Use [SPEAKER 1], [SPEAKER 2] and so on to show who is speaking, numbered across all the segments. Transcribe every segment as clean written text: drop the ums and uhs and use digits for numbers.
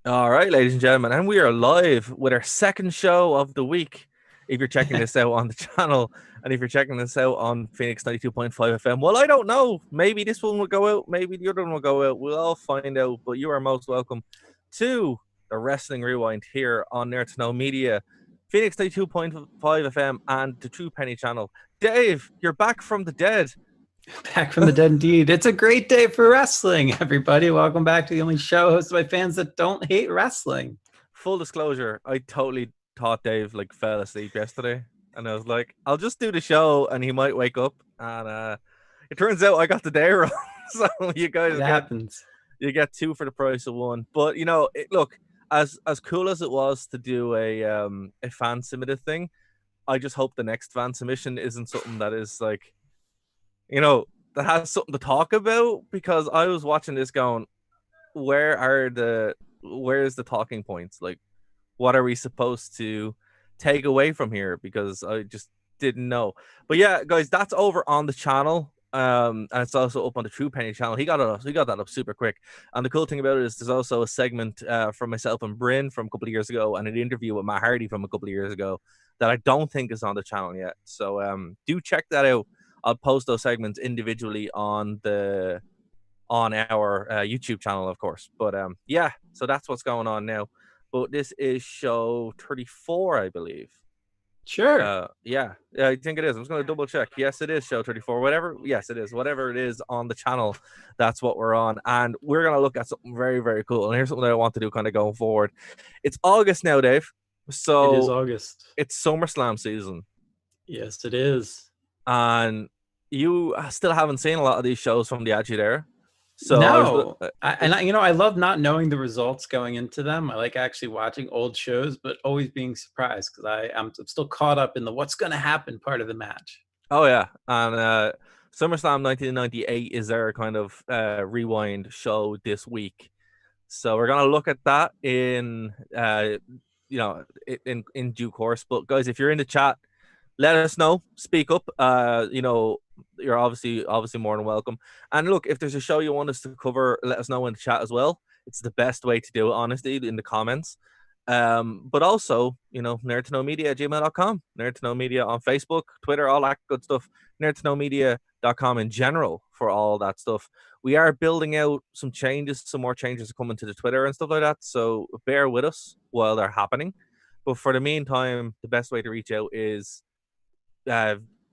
[SPEAKER 1] All right, ladies and gentlemen, and we are live with our second show of the week. If you're checking this out on the channel, and if you're checking this out on Phoenix 92.5 FM, well, I don't know. Maybe this one will go out, maybe the other one will go out. We'll all find out. But you are most welcome to the Wrestling Rewind here on Nerd to Know Media, Phoenix 92.5 FM, and the True Penny channel. Dave, you're back from the dead.
[SPEAKER 2] Back from the dead indeed. It's a great day for wrestling, everybody. Welcome back to the only show hosted by fans that don't hate wrestling.
[SPEAKER 1] Full disclosure, I totally thought Dave fell asleep yesterday, and I was like, I'll just do the show and he might wake up. And it turns out I got the day wrong. So you guys get two for the price of one. But look, as cool as it was to do a fan submitted thing, I just hope the next fan submission isn't something that is that has something to talk about, because I was watching this going, where's the talking points? Like, what are we supposed to take away from here? Because I just didn't know. But yeah, guys, that's over on the channel. And it's also up on the True Penny channel. He got that up super quick. And the cool thing about it is there's also a segment from myself and Bryn from a couple of years ago, and an interview with Matt Hardy from a couple of years ago that I don't think is on the channel yet. So do check that out. I'll post those segments individually on our YouTube channel, of course. But yeah, so that's what's going on now. But this is show 34, I believe.
[SPEAKER 2] Sure.
[SPEAKER 1] Yeah, I think it is. I'm just going to double check. Yes, it is show 34. Whatever. Yes, it is. Whatever it is on the channel, that's what we're on. And we're going to look at something very, very cool. And here's something that I want to do kind of going forward. It's August now, Dave. So
[SPEAKER 2] it is August.
[SPEAKER 1] It's SummerSlam season.
[SPEAKER 2] Yes, it is.
[SPEAKER 1] And you still haven't seen a lot of these shows from the Attitude Era.
[SPEAKER 2] So no, I love not knowing the results going into them. I like actually watching old shows, but always being surprised because I'm still caught up in the what's going to happen part of the match.
[SPEAKER 1] Oh yeah, and SummerSlam 1998 is our kind of rewind show this week, so we're gonna look at that in in due course. But guys, if you're in the chat, let us know. Speak up. You're obviously more than welcome. And look, if there's a show you want us to cover, let us know in the chat as well. It's the best way to do it, honestly, in the comments. But also, nerdtoknowmedia@gmail.com, nerdtoknowmedia on Facebook, Twitter, all that good stuff. nerdtoknowmedia.com in general for all that stuff. We are building out some more changes are coming to the Twitter and stuff like that. So bear with us while they're happening. But for the meantime, the best way to reach out is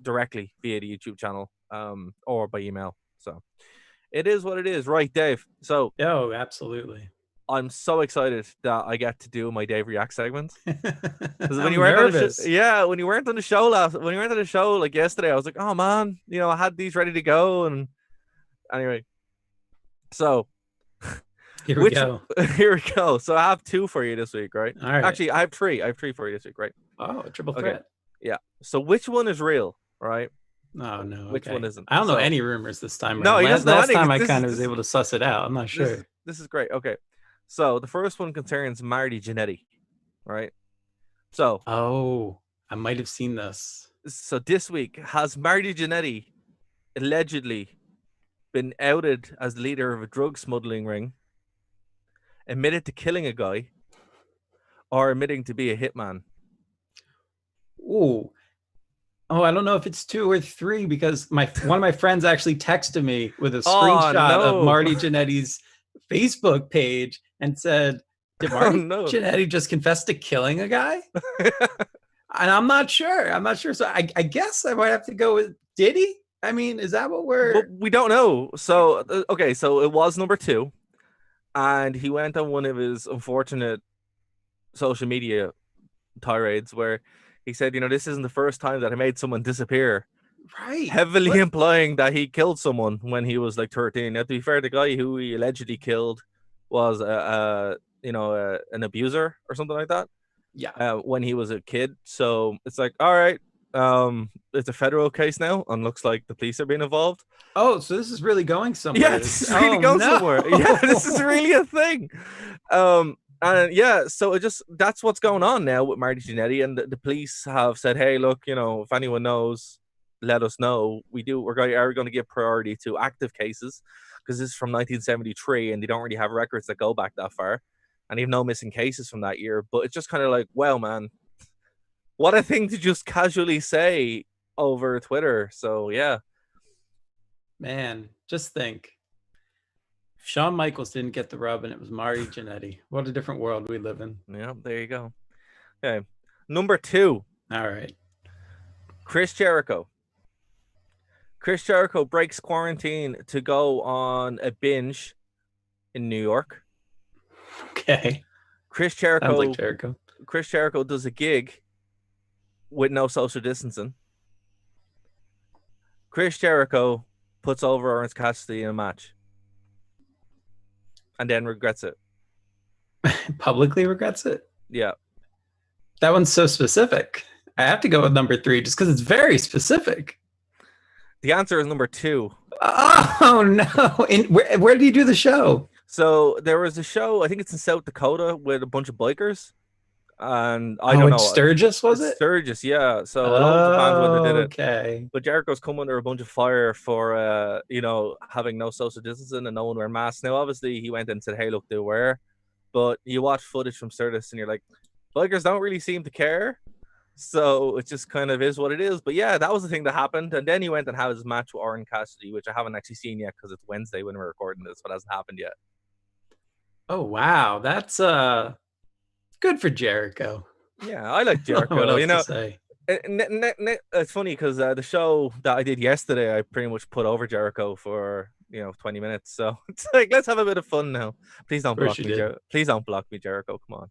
[SPEAKER 1] directly via the YouTube channel or by email. So it is what it is, right, Dave? So
[SPEAKER 2] absolutely.
[SPEAKER 1] I'm so excited that I get to do my Dave React segment.
[SPEAKER 2] When you weren't nervous.
[SPEAKER 1] When you weren't on the show like yesterday, I was like, oh man, I had these ready to go. And anyway, so
[SPEAKER 2] here we go.
[SPEAKER 1] Here we go. So I have two for you this week, right?
[SPEAKER 2] All right.
[SPEAKER 1] Actually, I have three. I have three for you this week, right?
[SPEAKER 2] Oh, a triple threat.
[SPEAKER 1] Okay. Yeah. So which one is real, right?
[SPEAKER 2] Oh no.
[SPEAKER 1] Which one isn't?
[SPEAKER 2] I don't know any rumors this time.
[SPEAKER 1] No,
[SPEAKER 2] last time I kind of was able to suss it out. I'm not sure.
[SPEAKER 1] This is great. Okay. So the first one concerns Marty Jannetty, right? So
[SPEAKER 2] I might have seen this.
[SPEAKER 1] So this week, has Marty Jannetty allegedly been outed as the leader of a drug smuggling ring, admitted to killing a guy, or admitting to be a hitman?
[SPEAKER 2] Oh, I don't know if it's two or three, because one of my friends actually texted me with a screenshot of Marty Jannetty's Facebook page and said, did Marty Jannetty just confess to killing a guy? And I'm not sure. So I guess I might have to go with, did he? I mean, is that what
[SPEAKER 1] we don't know. So, okay, so it was number two. And he went on one of his unfortunate social media tirades where he said, this isn't the first time that I made someone disappear.
[SPEAKER 2] Right.
[SPEAKER 1] Heavily implying that he killed someone when he was like 13. Now, to be fair, the guy who he allegedly killed was an abuser or something like that.
[SPEAKER 2] Yeah.
[SPEAKER 1] When he was a kid. So it's like, all right, it's a federal case now, and looks like the police are being involved.
[SPEAKER 2] Oh, so this is really going somewhere.
[SPEAKER 1] Yeah, this is really going somewhere. Yeah, this is really a thing. And yeah, so that's what's going on now with Marty Jannetty, and the police have said, hey, look, if anyone knows, let us know. We're going to give priority to active cases, because this is from 1973 and they don't really have records that go back that far. and you have no missing cases from that year. But it's just kind of like, wow, man, what a thing to just casually say over Twitter. So yeah,
[SPEAKER 2] man, just think. Shawn Michaels didn't get the rub, and it was Marty Jannetty. What a different world we live in.
[SPEAKER 1] Yeah, there you go. Okay, number 2.
[SPEAKER 2] All right,
[SPEAKER 1] Chris Jericho. Chris Jericho breaks quarantine to go on a binge in New York.
[SPEAKER 2] Okay.
[SPEAKER 1] Chris Jericho.
[SPEAKER 2] Sounds like Jericho.
[SPEAKER 1] Chris Jericho does a gig with no social distancing. Chris Jericho puts over Orange Cassidy in a match. And then regrets it.
[SPEAKER 2] Publicly regrets it?
[SPEAKER 1] Yeah.
[SPEAKER 2] That one's so specific. I have to go with number 3 just because it's very specific.
[SPEAKER 1] The answer is number 2.
[SPEAKER 2] Oh, no. Where did you do the show?
[SPEAKER 1] So there was a show, I think it's in South Dakota, with a bunch of bikers. And I don't know.
[SPEAKER 2] Sturgis, was it?
[SPEAKER 1] Sturgis, yeah. So loads of fans when they did it.
[SPEAKER 2] Okay.
[SPEAKER 1] But Jericho's come under a bunch of fire for, having no social distancing and no one wearing masks. Now, obviously, he went and said, hey, look, they wear. But you watch footage from Sturgis and you're like, bikers don't really seem to care. So it just kind of is what it is. But yeah, that was the thing that happened. And then he went and had his match with Orange Cassidy, which I haven't actually seen yet because it's Wednesday when we're recording this, but it hasn't happened yet.
[SPEAKER 2] Oh, wow. That's good for Jericho.
[SPEAKER 1] Yeah, I like Jericho.
[SPEAKER 2] What else to say?
[SPEAKER 1] It's funny because the show that I did yesterday, I pretty much put over Jericho for 20 minutes. So it's like, let's have a bit of fun now. Please don't block me. Please don't block me, Jericho. Come on,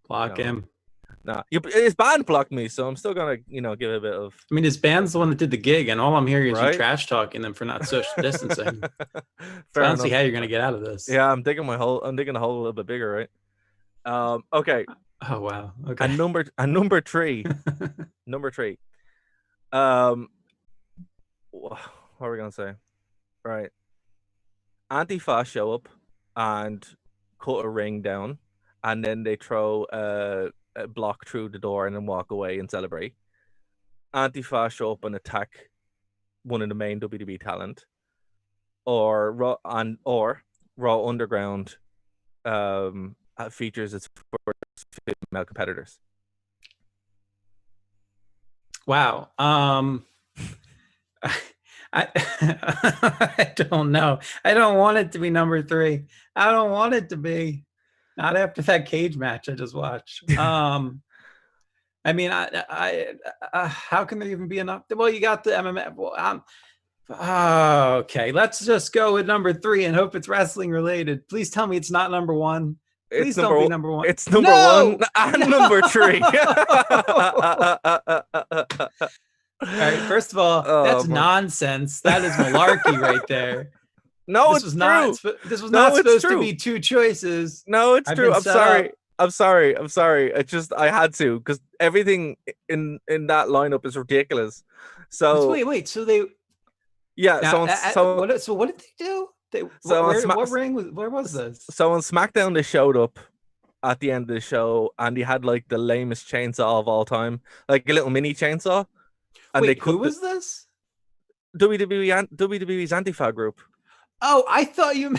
[SPEAKER 2] block him.
[SPEAKER 1] Nah, his band blocked me, so I'm still gonna give a bit of.
[SPEAKER 2] I mean, his band's the one that did the gig, and all I'm hearing is you trash talking them for not social distancing. So I don't see how you're gonna get out of this.
[SPEAKER 1] Yeah, I'm digging the hole a little bit bigger, right? Okay.
[SPEAKER 2] Oh wow. Okay.
[SPEAKER 1] And number 3. Number 3. What are we gonna say? Right. Antifa show up and cut a ring down, and then they throw a block through the door and then walk away and celebrate. Antifa show up and attack one of the main WWE talent, or Raw Underground features its first female competitors.
[SPEAKER 2] Wow. I don't know. I don't want it to be number 3. I don't want it to be. Not after that cage match I just watched. I mean, how can there even be enough? Well, you got the MMA. Well, okay, let's just go with number 3 and hope it's wrestling related. Please tell me it's not number 1. Please don't be number 1.
[SPEAKER 1] It's number 1 and number 3.
[SPEAKER 2] All right, first of all, that's nonsense. That is malarkey right there.
[SPEAKER 1] No,
[SPEAKER 2] this was not supposed to be 2 choices.
[SPEAKER 1] No, it's true. I'm sorry. I had to, because everything in that lineup is ridiculous. So
[SPEAKER 2] wait. So they,
[SPEAKER 1] yeah.
[SPEAKER 2] So what did they do? Where was this?
[SPEAKER 1] So on SmackDown, they showed up at the end of the show, and he had like the lamest chainsaw of all time, like a little mini chainsaw. And
[SPEAKER 2] who was this?
[SPEAKER 1] WWE's Antifa group.
[SPEAKER 2] Oh, I thought you.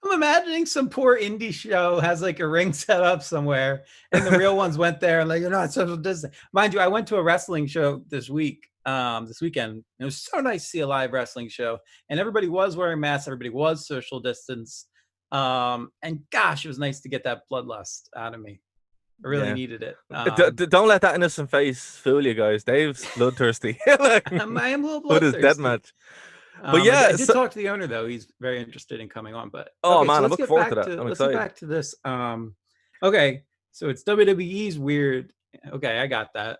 [SPEAKER 2] I'm imagining some poor indie show has like a ring set up somewhere, and the real ones went there and like, you're not social distance. Mind you, I went to a wrestling show this weekend. It was so nice to see a live wrestling show, and everybody was wearing masks. Everybody was social distance. And gosh, it was nice to get that bloodlust out of me. I really needed it.
[SPEAKER 1] Don't let that innocent face fool you guys. Dave's bloodthirsty.
[SPEAKER 2] I am a little bloodthirsty.
[SPEAKER 1] With his dead match. But yeah,
[SPEAKER 2] I did talk to the owner though. He's very interested in coming on. But
[SPEAKER 1] man, I'm looking forward to that. I'm
[SPEAKER 2] let's
[SPEAKER 1] excited.
[SPEAKER 2] get back to this. Okay, so it's WWE's weird. Okay, I got that.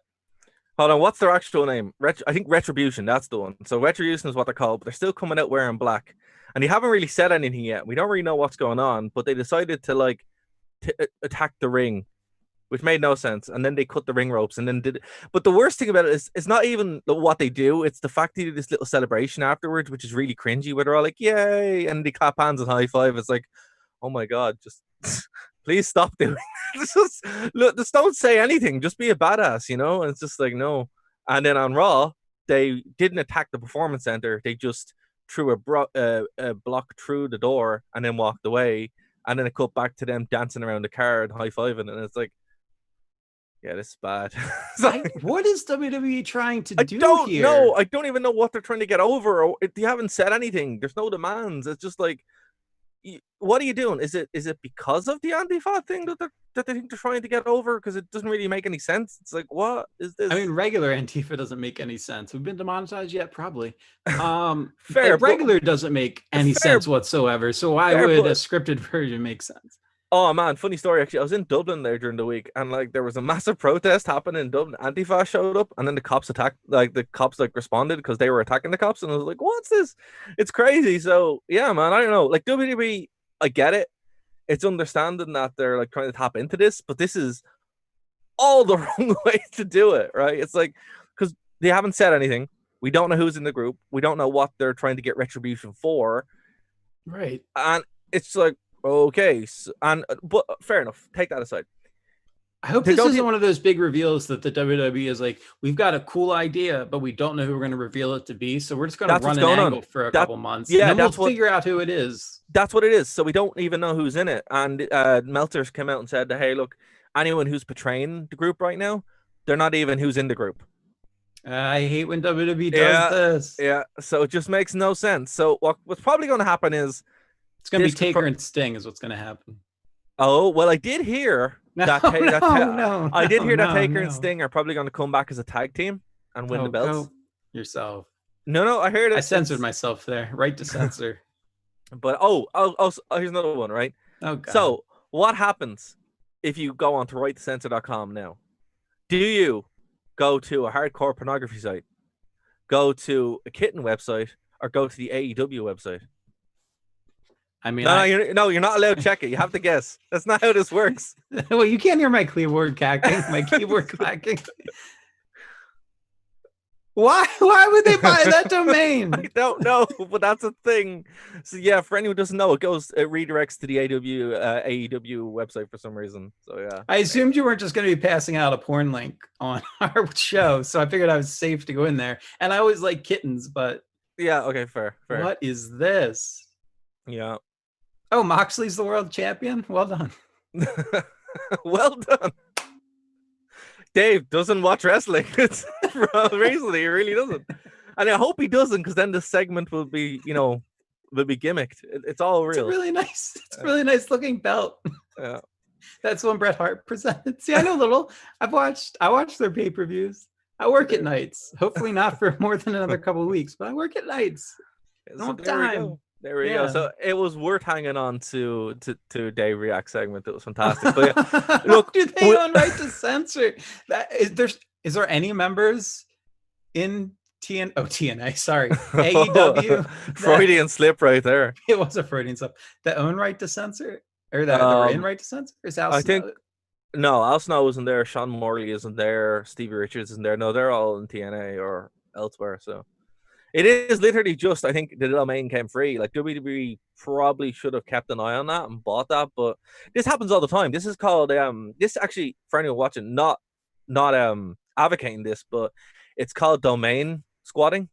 [SPEAKER 1] Hold on, what's their actual name? I think Retribution. That's the one. So Retribution is what they're called, but they're still coming out wearing black, and they haven't really said anything yet. We don't really know what's going on, but they decided to attack the ring, which made no sense. And then they cut the ring ropes and then did it. But the worst thing about it is it's not even what they do. It's the fact they did this little celebration afterwards, which is really cringy, where they're all like, yay, and they clap hands and high five. It's like, oh my God, just please stop doing it. Just don't say anything. Just be a badass, And it's just like, no. And then on Raw, they didn't attack the Performance Center. They just threw a block through the door and then walked away. and then it cut back to them dancing around the car and high-fiving, and it's like, yeah, this is bad.
[SPEAKER 2] What is WWE trying to do here?
[SPEAKER 1] No, I don't even know what they're trying to get over. Or they haven't said anything. There's no demands. It's just like, what are you doing? Is it because of the Antifa thing that they think they're trying to get over? Because it doesn't really make any sense. It's like, what is this?
[SPEAKER 2] I mean, regular Antifa doesn't make any sense. We've been demonetized yet? Probably.
[SPEAKER 1] Fair,
[SPEAKER 2] regular doesn't make any sense whatsoever. So why would a scripted version make sense?
[SPEAKER 1] Oh man, funny story actually. I was in Dublin there during the week, and like there was a massive protest happening in Dublin. Antifa showed up, and then the cops attacked. Like the cops responded because they were attacking the cops, and I was like, "What's this? It's crazy." So yeah, man, I don't know. Like WWE, I get it. It's understanding that they're like trying to tap into this, but this is all the wrong way to do it, right? It's like, because they haven't said anything. We don't know who's in the group. We don't know what they're trying to get retribution for.
[SPEAKER 2] Right.
[SPEAKER 1] And it's like, okay, but fair enough. Take that aside.
[SPEAKER 2] I hope this isn't one of those big reveals that the WWE is like, we've got a cool idea, but we don't know who we're going to reveal it to be. So we're just going to run an angle for a couple months. Yeah, and then we'll figure out who it is.
[SPEAKER 1] That's what it is. So we don't even know who's in it. And Meltzer's came out and said, hey, look, anyone who's portraying the group right now, they're not even who's in the group.
[SPEAKER 2] I hate when WWE does this.
[SPEAKER 1] Yeah, so it just makes no sense. So what's probably going to happen is
[SPEAKER 2] it's going to be Taker and Sting is what's going to happen.
[SPEAKER 1] Oh, well, I did hear that Taker and Sting are probably going to come back as a tag team and win the belts.
[SPEAKER 2] Yourself.
[SPEAKER 1] No, I heard it.
[SPEAKER 2] I censored myself there. Right to censor.
[SPEAKER 1] But here's another one, right?
[SPEAKER 2] Oh, God.
[SPEAKER 1] So what happens if you go on to righttocensor.com now? Do you go to a hardcore pornography site, go to a kitten website, or go to the AEW website?
[SPEAKER 2] I mean,
[SPEAKER 1] you're not allowed to check it. You have to guess. That's not how this works.
[SPEAKER 2] Well, you can't hear my keyboard cacking, my keyboard clacking. Why would they buy that domain?
[SPEAKER 1] I don't know, but that's a thing. So yeah, for anyone who doesn't know, it redirects to the AEW website for some reason. So yeah.
[SPEAKER 2] I assumed you weren't just going to be passing out a porn link on our show, so I figured I was safe to go in there. And I always like kittens, but
[SPEAKER 1] yeah, okay, fair.
[SPEAKER 2] What is this?
[SPEAKER 1] Yeah.
[SPEAKER 2] Oh, Moxley's the world champion? Well done.
[SPEAKER 1] Well done. Dave doesn't watch wrestling. It's recently, he really doesn't. And I hope he doesn't, because then the segment will be, gimmicked. It's all real.
[SPEAKER 2] It's a really nice looking belt.
[SPEAKER 1] Yeah.
[SPEAKER 2] That's when Bret Hart presented. See, I know little. I watched their pay-per-views. I work at nights. Hopefully not for more than another couple of weeks, but I work at nights. No time.
[SPEAKER 1] There we go. So it was worth hanging on to Dave React segment. It was fantastic. But yeah, look,
[SPEAKER 2] do they own right to censor? Is there any members in TNA? Sorry, AEW.
[SPEAKER 1] Freudian slip right there.
[SPEAKER 2] It was a Freudian slip. That own right to censor, or that were in right to censor? Is Al Snow?
[SPEAKER 1] No, Al Snow isn't there. Sean Morley isn't there. Stevie Richards isn't there. No, they're all in TNA or elsewhere. So. It is literally just, I think the domain came free. Like WWE probably should have kept an eye on that and bought that, but this happens all the time. This is called this actually, for anyone watching, not advocating this, but it's called domain squatting,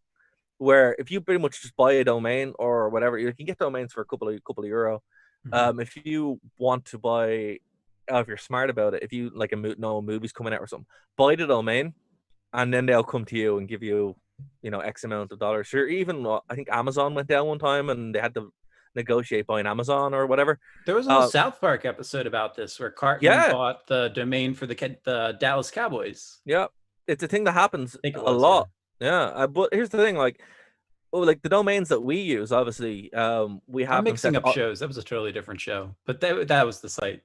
[SPEAKER 1] where if you pretty much just buy a domain or whatever, you can get domains for a couple of euro. Mm-hmm. If you want to buy, if you're smart about it, if you like know a movie's coming out or something, buy the domain, and then they'll come to you and give you X amount of dollars. Sure, even I think Amazon went down one time and they had to negotiate buying Amazon or whatever.
[SPEAKER 2] There was a South Park episode about this where Cartman bought the domain for the Dallas Cowboys.
[SPEAKER 1] Yeah, it's a thing that happens a lot. Yeah, but here's the thing, like the domains that we use, obviously, we have.
[SPEAKER 2] I'm mixing up shows. That was a totally different show, but that was the site.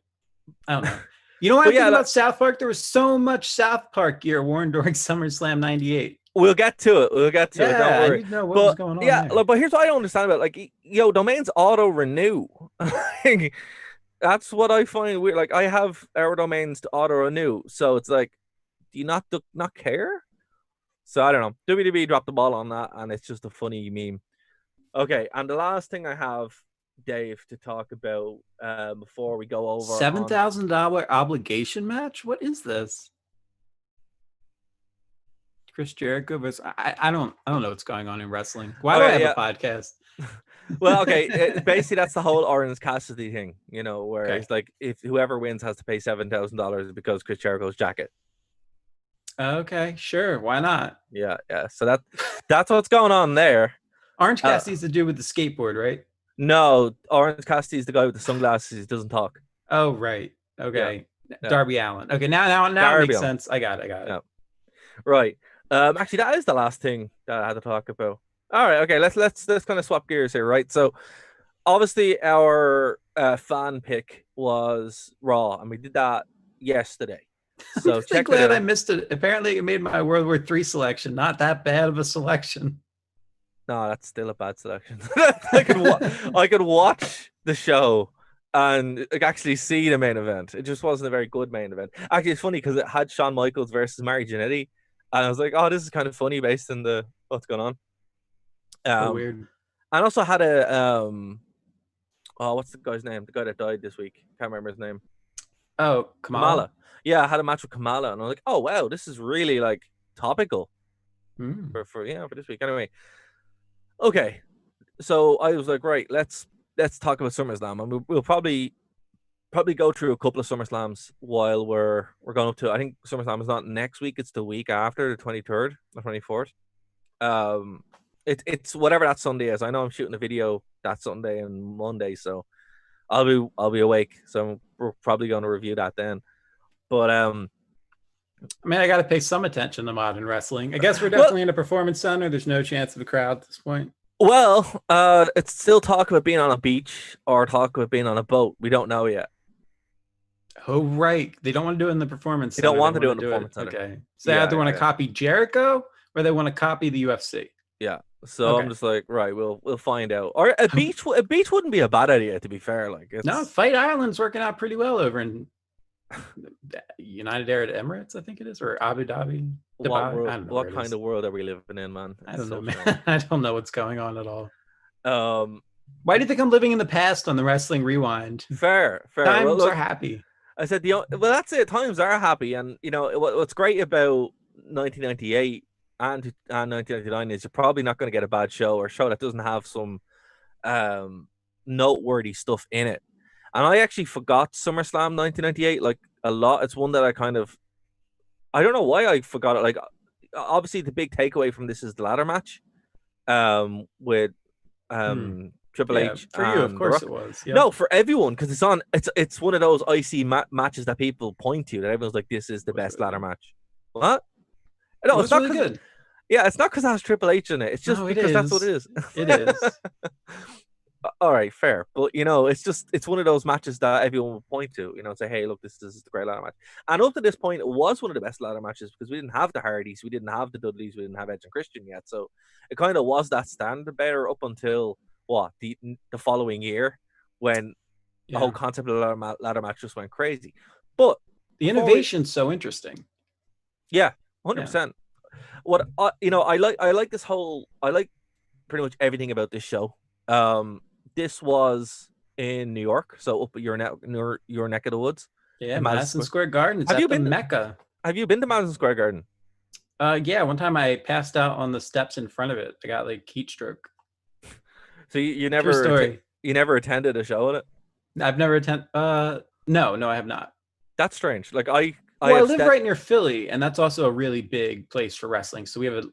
[SPEAKER 2] I don't know. You know what I think about South Park? There was so much South Park gear worn during SummerSlam '98.
[SPEAKER 1] We'll get to it. Don't worry.
[SPEAKER 2] I need to know what was going on.
[SPEAKER 1] Yeah, but here's what I don't understand about it. Like, domains auto renew. That's what I find weird. Like, I have our domains to auto renew, so it's like, do you not care? So I don't know. WWE dropped the ball on that, and it's just a funny meme. Okay, and the last thing I have, Dave, to talk about before we go over
[SPEAKER 2] $7,000 obligation match. What is this? Chris Jericho versus I don't know what's going on in wrestling. Why do I have a podcast?
[SPEAKER 1] Well, okay. Basically, that's the whole Orange Cassidy thing, where
[SPEAKER 2] Okay.
[SPEAKER 1] it's like if whoever wins has to pay $7,000 because Chris Jericho's jacket.
[SPEAKER 2] Okay, sure. Why not?
[SPEAKER 1] Yeah. So that's what's going on there.
[SPEAKER 2] Orange Cassidy's the dude with the skateboard, right?
[SPEAKER 1] No, Orange Cassidy's the guy with the sunglasses. He doesn't talk.
[SPEAKER 2] Oh, right.
[SPEAKER 1] Yeah.
[SPEAKER 2] Okay.
[SPEAKER 1] Yeah.
[SPEAKER 2] Darby Allin. Okay, now it
[SPEAKER 1] Darby
[SPEAKER 2] makes
[SPEAKER 1] Allin.
[SPEAKER 2] sense. I got it.
[SPEAKER 1] Yeah. Right. Actually, that is the last thing that I had to talk about. All right. Okay. Let's kind of swap gears here, right? So obviously our fan pick was Raw, and we did that yesterday. So
[SPEAKER 2] I'm really
[SPEAKER 1] check it
[SPEAKER 2] glad
[SPEAKER 1] out.
[SPEAKER 2] I missed it. Apparently, it made my World War III selection not that bad of a selection.
[SPEAKER 1] No, that's still a bad selection. I could watch the show and actually see the main event. It just wasn't a very good main event. Actually, it's funny because it had Shawn Michaels versus Marty Jannetty, and I was like, "Oh, this is kind of funny based on the what's going on."
[SPEAKER 2] So weird.
[SPEAKER 1] And also had a oh, what's the guy's name? The guy that died this week. Can't remember his name.
[SPEAKER 2] Oh, Kamala.
[SPEAKER 1] Yeah, I had a match with Kamala, and I was like, "Oh wow, this is really like topical for this week." Anyway, okay, so I was like, right, let's talk about SummerSlam, and we'll probably go through a couple of SummerSlams while we're going up to. I think SummerSlam is not next week; it's the week after, the 23rd or 24th. It's whatever that Sunday is. I know I'm shooting a video that Sunday and Monday, so I'll be awake. So we're probably going to review that then. But
[SPEAKER 2] I mean, I got to pay some attention to modern wrestling. I guess we're definitely in a performance center. There's no chance of a crowd at this point.
[SPEAKER 1] Well, it's still talk about being on a beach or talk about being on a boat. We don't know yet.
[SPEAKER 2] Oh, right. They don't want to do it in the performance center.
[SPEAKER 1] They don't want to do it in the performance center.
[SPEAKER 2] Okay. So they either want to copy Jericho or they want to copy the UFC.
[SPEAKER 1] Yeah. So I'm just like, right, we'll find out. Or a beach wouldn't be a bad idea, to be fair. Like,
[SPEAKER 2] no, Fight Island's working out pretty well over in United Arab Emirates, I think it is, or Abu Dhabi.
[SPEAKER 1] What kind of world are we living in, man?
[SPEAKER 2] I don't know, man. I don't know what's going on at all.
[SPEAKER 1] Why
[SPEAKER 2] do you think I'm living in the past on the Wrestling Rewind?
[SPEAKER 1] Fair.
[SPEAKER 2] Times are happy.
[SPEAKER 1] I said, well, that's it. Times are happy, and what's great about 1998 and 1999 is you're probably not going to get a bad show or a show that doesn't have some noteworthy stuff in it. And I actually forgot SummerSlam 1998 like a lot. It's one that I don't know why I forgot it. Like, obviously the big takeaway from this is the ladder match with Triple H.
[SPEAKER 2] For you, of course it was.
[SPEAKER 1] Yep. No, for everyone, because it's one of those icy matches that people point to that everyone's like, this is the best ladder match. What? No, it's not really good. Yeah, it's not because it has Triple H in it. It's just because that's what it is.
[SPEAKER 2] It is.
[SPEAKER 1] All right, fair. But, it's one of those matches that everyone will point to, say, hey, look, this is the great ladder match. And up to this point, it was one of the best ladder matches because we didn't have the Hardys, we didn't have the Dudleys, we didn't have Edge and Christian yet. So it kind of was that standard bearer up until, the following year when the whole concept of the ladder match just went crazy. But
[SPEAKER 2] the innovation's so interesting.
[SPEAKER 1] Yeah, 100%. What I like this whole, I like pretty much everything about this show. This was in New York, so up at your neck of the woods.
[SPEAKER 2] Yeah, Madison Square Garden. Have you been Mecca?
[SPEAKER 1] Have you been to Madison Square Garden?
[SPEAKER 2] Yeah, one time I passed out on the steps in front of it. I got like heat stroke.
[SPEAKER 1] So you never attended a show at it?
[SPEAKER 2] I've never attended. No, I have not.
[SPEAKER 1] That's strange. Like
[SPEAKER 2] I live right near Philly, and that's also a really big place for wrestling. So we have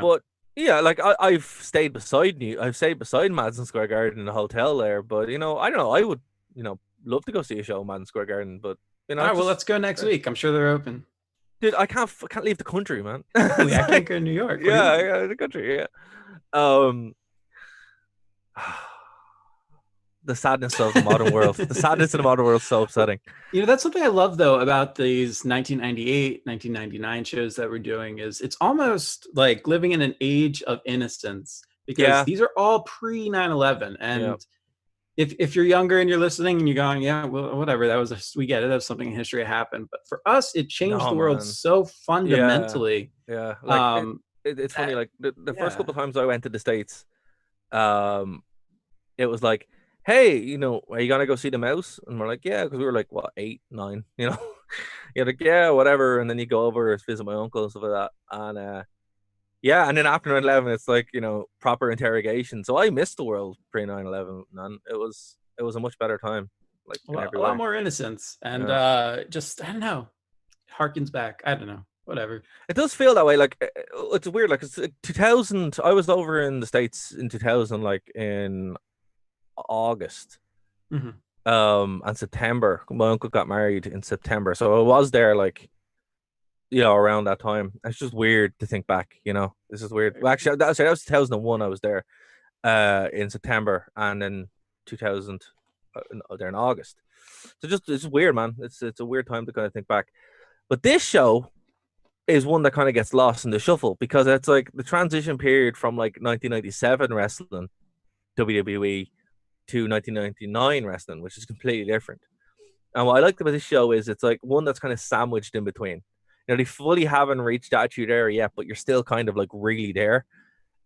[SPEAKER 1] but yeah, like I've stayed beside you. I've stayed beside Madison Square Garden in a hotel there, but I don't know. I would love to go see a show in Madison Square Garden, but
[SPEAKER 2] all right, well, let's go next week. I'm sure they're open.
[SPEAKER 1] Dude, I can't leave the country, man.
[SPEAKER 2] I can't go to New York.
[SPEAKER 1] Yeah, the country. Yeah. The sadness of the modern world. The sadness of the modern world is so upsetting.
[SPEAKER 2] That's something I love, though, about these 1998, 1999 shows that we're doing is it's almost like living in an age of innocence because these are all pre 9/11. And if you're younger and you're listening and you're going, yeah, well, whatever, we get it. That was something in history that happened. But for us, it changed the world so fundamentally.
[SPEAKER 1] Yeah. Like, it's funny. Like the first couple of times I went to the States, it was like, hey, are you gonna go see the mouse? And we're like, yeah, because we were like, what, 8, 9, you're like, yeah, whatever. And then you go over and visit my uncle and stuff like that. And Yeah, and then after 9/11, it's like, proper interrogation. So I missed the world pre 9/11, man. It was a much better time, like
[SPEAKER 2] A
[SPEAKER 1] in
[SPEAKER 2] lot,
[SPEAKER 1] every
[SPEAKER 2] a lot
[SPEAKER 1] way.
[SPEAKER 2] more innocence, and
[SPEAKER 1] Yeah.
[SPEAKER 2] just, I don't know, harkens back. I don't know, whatever.
[SPEAKER 1] It does feel that way. Like it's weird. Like it's 2000. I was over in the States in 2000, like in August,
[SPEAKER 2] Mm-hmm.
[SPEAKER 1] and September. My uncle got married in September, so I was there like, around that time. It's just weird to think back. This is weird. Well, actually, that was 2001. I was there, in September, and then 2000, there in August. So it's weird, man. It's a weird time to kind of think back. But this show is one that kind of gets lost in the shuffle because it's like the transition period from like 1997 wrestling, WWE, to 1999 wrestling, which is completely different. And what I liked about this show is it's like one that's kind of sandwiched in between. They fully haven't reached Attitude Era yet, but you're still kind of like really there.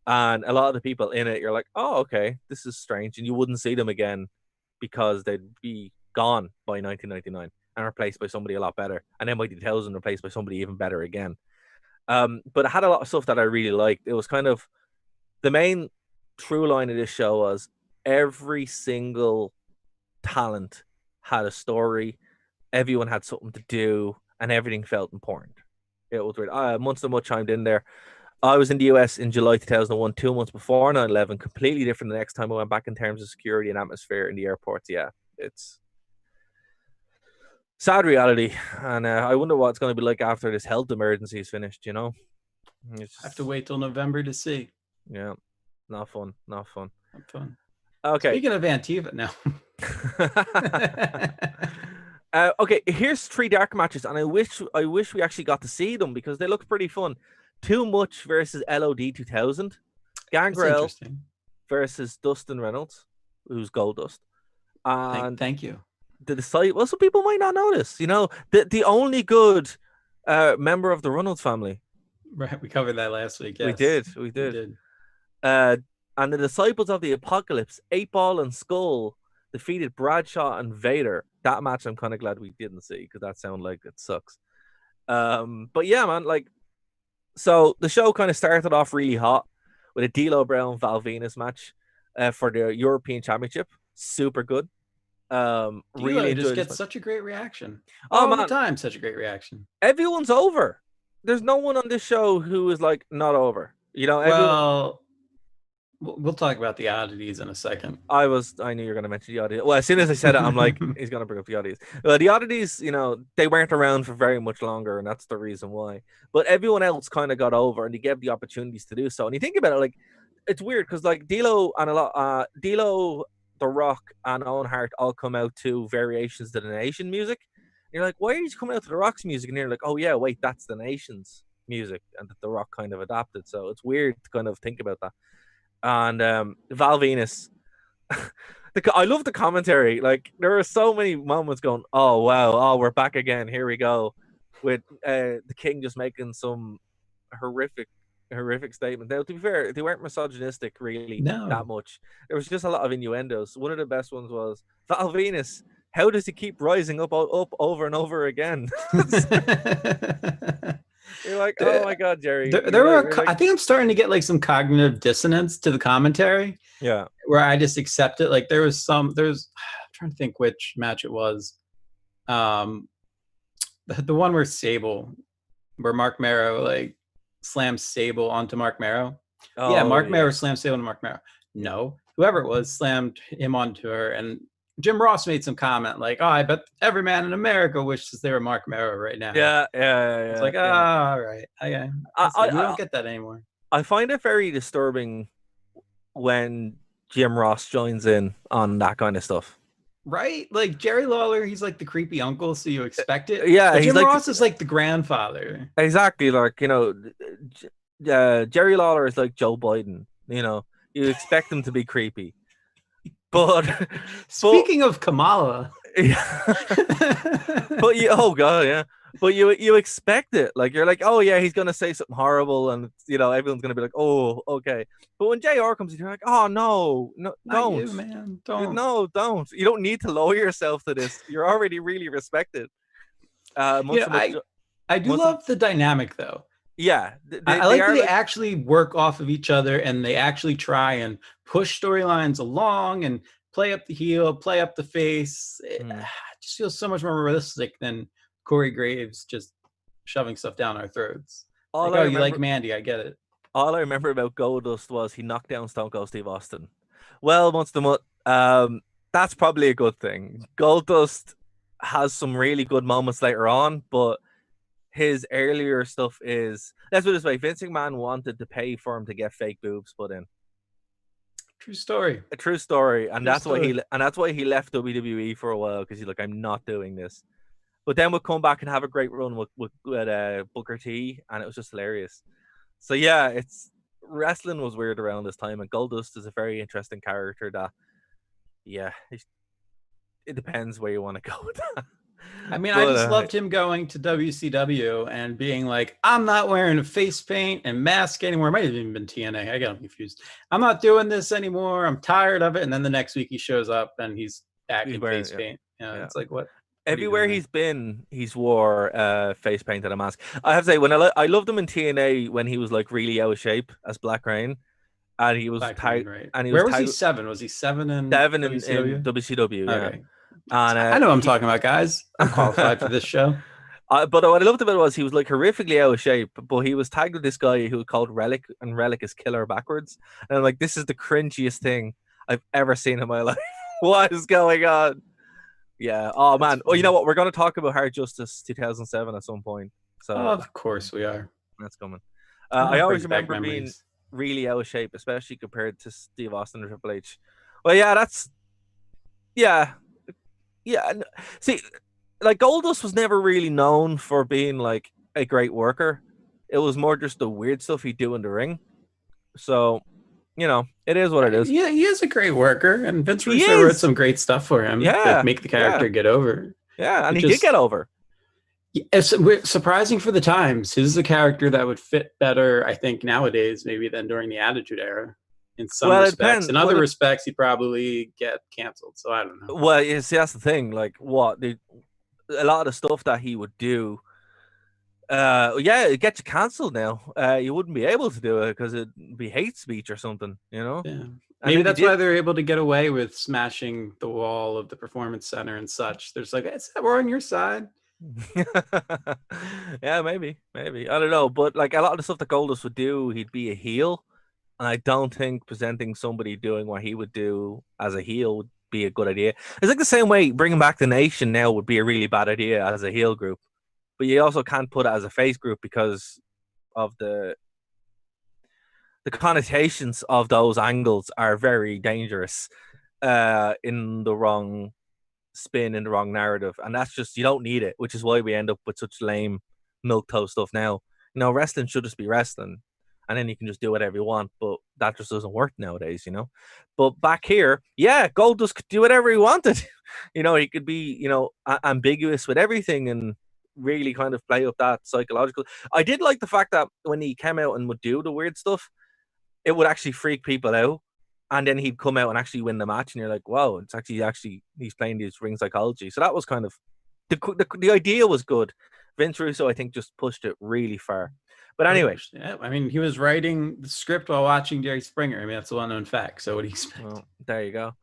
[SPEAKER 1] And a lot of the people in it, you're like, oh, okay, this is strange. And you wouldn't see them again because they'd be gone by 1999 and replaced by somebody a lot better. And then by 2000, replaced by somebody even better again. But it had a lot of stuff that I really liked. It was kind of the main true line of this show was every single talent had a story, everyone had something to do, and everything felt important. It was weird. Monster Mutt chimed in there. I was in the US in July 2001, 2 months before 9/11. Completely different the next time I went back in terms of security and atmosphere in the airports. Yeah, it's sad reality. And I wonder what it's going to be like after this health emergency is finished, It's
[SPEAKER 2] I have to wait till November to see.
[SPEAKER 1] Yeah, not fun. Not fun.
[SPEAKER 2] Not fun.
[SPEAKER 1] Okay.
[SPEAKER 2] Speaking of Antiva now.
[SPEAKER 1] Okay, here's 3 dark matches, and I wish we actually got to see them because they look pretty fun. Too Much versus LOD 2000. Gangrel versus Dustin Reynolds, who's Goldust. And
[SPEAKER 2] thank you.
[SPEAKER 1] The Disciple. Well, some people might not notice. The only good member of the Reynolds family.
[SPEAKER 2] Right, we covered that last week. Yes.
[SPEAKER 1] We did. And the Disciples of the Apocalypse, 8-Ball and Skull, defeated Bradshaw and Vader. That match I'm kind of glad we didn't see because that sounded like it sucks. But yeah, man, so the show kind of started off really hot with a D'Lo Brown Val Venus match for the European Championship. Super good. Really
[SPEAKER 2] just gets such a great reaction.
[SPEAKER 1] All
[SPEAKER 2] the time, such a great reaction.
[SPEAKER 1] Everyone's over. There's no one on this show who is like not over.
[SPEAKER 2] Well, we'll talk about the oddities in a second.
[SPEAKER 1] I knew you were going to mention the oddities. Well, as soon as I said it, I'm like, he's going to bring up the oddities. Well, the oddities, they weren't around for very much longer, and that's the reason why. But everyone else kind of got over, and they gave the opportunities to do so. And you think about it, like, it's weird because like D'Lo and D'Lo, The Rock, and Owen Hart all come out to variations to the Nation music. And you're like, why are you coming out to The Rock's music? And you're like, oh yeah, wait, that's the Nation's music, and that The Rock kind of adapted. So it's weird to kind of think about that. And Val Venus, I love the commentary. Like, there are so many moments going, oh wow, oh, we're back again, here we go, with the King just making some horrific statement. Now, to be fair, they weren't misogynistic really that much. There was just a lot of innuendos. One of the best ones was, Val Venus, how does he keep rising up over and over again? You're like, oh my god, Jerry.
[SPEAKER 2] I think I'm starting to get like some cognitive dissonance to the commentary.
[SPEAKER 1] Yeah,
[SPEAKER 2] where I just accept it. Like I'm trying to think which match it was. The one where Mark Marrow like slams Sable onto Mark Marrow. Marrow slams Sable onto Mark Marrow. No, whoever it was slammed him onto her, and Jim Ross made some comment like, "Oh, I bet every man in America wishes they were Mark Marrow right now."
[SPEAKER 1] Yeah.
[SPEAKER 2] It's like, all right, okay. We don't get that anymore.
[SPEAKER 1] I find it very disturbing when Jim Ross joins in on that kind of stuff.
[SPEAKER 2] Right? Like Jerry Lawler, he's like the creepy uncle, so you expect it.
[SPEAKER 1] Yeah,
[SPEAKER 2] but Jim Ross is like the grandfather.
[SPEAKER 1] Exactly, like Jerry Lawler is like Joe Biden. You expect him to be creepy. But
[SPEAKER 2] speaking of Kamala,
[SPEAKER 1] but you expect it. Like, you're like, oh yeah, he's gonna say something horrible, and everyone's gonna be like, oh, okay. But when JR comes in, you're like, oh no, don't,
[SPEAKER 2] you, man, don't.
[SPEAKER 1] No, don't. You don't need to lower yourself to this. You're already really respected.
[SPEAKER 2] I do love the dynamic though.
[SPEAKER 1] Yeah,
[SPEAKER 2] I
[SPEAKER 1] they
[SPEAKER 2] like that
[SPEAKER 1] are
[SPEAKER 2] they
[SPEAKER 1] like,
[SPEAKER 2] actually work off of each other and they actually try and push storylines along and play up the heel, play up the face. It
[SPEAKER 1] hmm.
[SPEAKER 2] just feels so much more realistic than Corey Graves just shoving stuff down our throats. Like,
[SPEAKER 1] all I
[SPEAKER 2] oh, you like
[SPEAKER 1] remember,
[SPEAKER 2] Mandy? I get it.
[SPEAKER 1] all I remember about Goldust was he knocked down Stone Cold Steve Austin. Well, once the that's probably a good thing. Goldust has some really good moments later on, but his earlier stuff is, let's put it this way: Vince McMahon wanted to pay for him to get fake boobs put in.
[SPEAKER 2] True story.
[SPEAKER 1] A true story, and
[SPEAKER 2] True story.
[SPEAKER 1] that's why he left WWE for a while, because he's like, I'm not doing this. But then we'll come back and have a great run with Booker T, and it was just hilarious. So yeah, it's wrestling was weird around this time, and Goldust is a very interesting character. That yeah, it depends where you want to go with that.
[SPEAKER 2] I mean, I
[SPEAKER 1] But
[SPEAKER 2] just loved him going to WCW and being like, I'm not wearing a face paint and mask anymore. It might have even been TNA. I got him confused. I'm not doing this anymore. I'm tired of it. And then the next week he shows up and he's back
[SPEAKER 1] he's
[SPEAKER 2] in
[SPEAKER 1] wearing,
[SPEAKER 2] face
[SPEAKER 1] yeah,
[SPEAKER 2] paint.
[SPEAKER 1] yeah.
[SPEAKER 2] It's like, what are you doing
[SPEAKER 1] Everywhere
[SPEAKER 2] there?
[SPEAKER 1] he's been, he's wore face paint and a mask. I have to say, I loved him in TNA when he was like really out of shape as Black Rain, and he was
[SPEAKER 2] Black Rain, right?
[SPEAKER 1] and he was
[SPEAKER 2] Where was he
[SPEAKER 1] tagged
[SPEAKER 2] seven? Was he seven in
[SPEAKER 1] seven in
[SPEAKER 2] WCW?
[SPEAKER 1] WCW, yeah.
[SPEAKER 2] Okay.
[SPEAKER 1] And
[SPEAKER 2] I know what I'm
[SPEAKER 1] he
[SPEAKER 2] talking about, guys. I'm qualified for this show.
[SPEAKER 1] but what I loved about it was he was like horrifically out of shape, but he was tagged with this guy who was called Relic, and Relic is killer backwards. And I'm like, this is the cringiest thing I've ever seen in my life. What is going on? Yeah. Oh
[SPEAKER 2] That's
[SPEAKER 1] man. Oh, you know
[SPEAKER 2] funny.
[SPEAKER 1] what? We're gonna talk about Hard Justice 2007 at some point.
[SPEAKER 2] Oh,
[SPEAKER 1] So
[SPEAKER 2] of course we are.
[SPEAKER 1] that's coming. I always
[SPEAKER 2] Brings back
[SPEAKER 1] remember being
[SPEAKER 2] memories.
[SPEAKER 1] really out of shape, especially compared to Steve Austin or Triple H. Well, yeah, that's yeah, yeah. See, like Goldust was never really known for being like a great worker. It was more just the weird stuff he'd do in the ring. So, it is what it is.
[SPEAKER 2] Yeah, he is a great worker, and Vince
[SPEAKER 1] He
[SPEAKER 2] Russo wrote
[SPEAKER 1] is.
[SPEAKER 2] some great stuff for him to
[SPEAKER 1] Yeah,
[SPEAKER 2] make the
[SPEAKER 1] yeah,
[SPEAKER 2] character get over.
[SPEAKER 1] yeah. And
[SPEAKER 2] It
[SPEAKER 1] he did
[SPEAKER 2] just
[SPEAKER 1] get over.
[SPEAKER 2] it's surprising for the times. His is a character that would fit better, I think, nowadays maybe than during the Attitude Era. In some
[SPEAKER 1] Well, it
[SPEAKER 2] respects,
[SPEAKER 1] depends.
[SPEAKER 2] in other respects, he'd probably get canceled. So I don't know.
[SPEAKER 1] Well, you see, that's the thing. Like, a lot of the stuff that he would do, yeah, it gets you cancelled now. You wouldn't be able to do it because it'd be hate speech or something,
[SPEAKER 2] Yeah.
[SPEAKER 1] And
[SPEAKER 2] Maybe
[SPEAKER 1] if you
[SPEAKER 2] that's
[SPEAKER 1] did,
[SPEAKER 2] why they're able to get away with smashing the wall of the performance center and such. There's like, we're on your side.
[SPEAKER 1] yeah, maybe I don't know, but like a lot of the stuff that Goldust would do, he'd be a heel, and I don't think presenting somebody doing what he would do as a heel would be a good idea. It's like the same way bringing back the Nation now would be a really bad idea as a heel group, but you also can't put it as a face group because of the connotations of those angles are very dangerous in the wrong spin, in the wrong narrative, and that's just, you don't need it, which is why we end up with such lame milk toast stuff now. Wrestling should just be wrestling, and then you can just do whatever you want, but that just doesn't work nowadays. But back here, yeah, Goldust could do whatever he wanted. He could be ambiguous with everything and really kind of play up that psychological. I did like the fact that when he came out and would do the weird stuff, it would actually freak people out. And then he'd come out and actually win the match, and you're like, "Wow, it's actually he's playing this ring psychology." So that was kind of the idea was good. Vince Russo, I think, just pushed it really far. But anyway,
[SPEAKER 2] Yeah, I mean, he was writing the script while watching Jerry Springer. I mean, that's a well-known fact. So what do you expect?
[SPEAKER 1] well, there you go.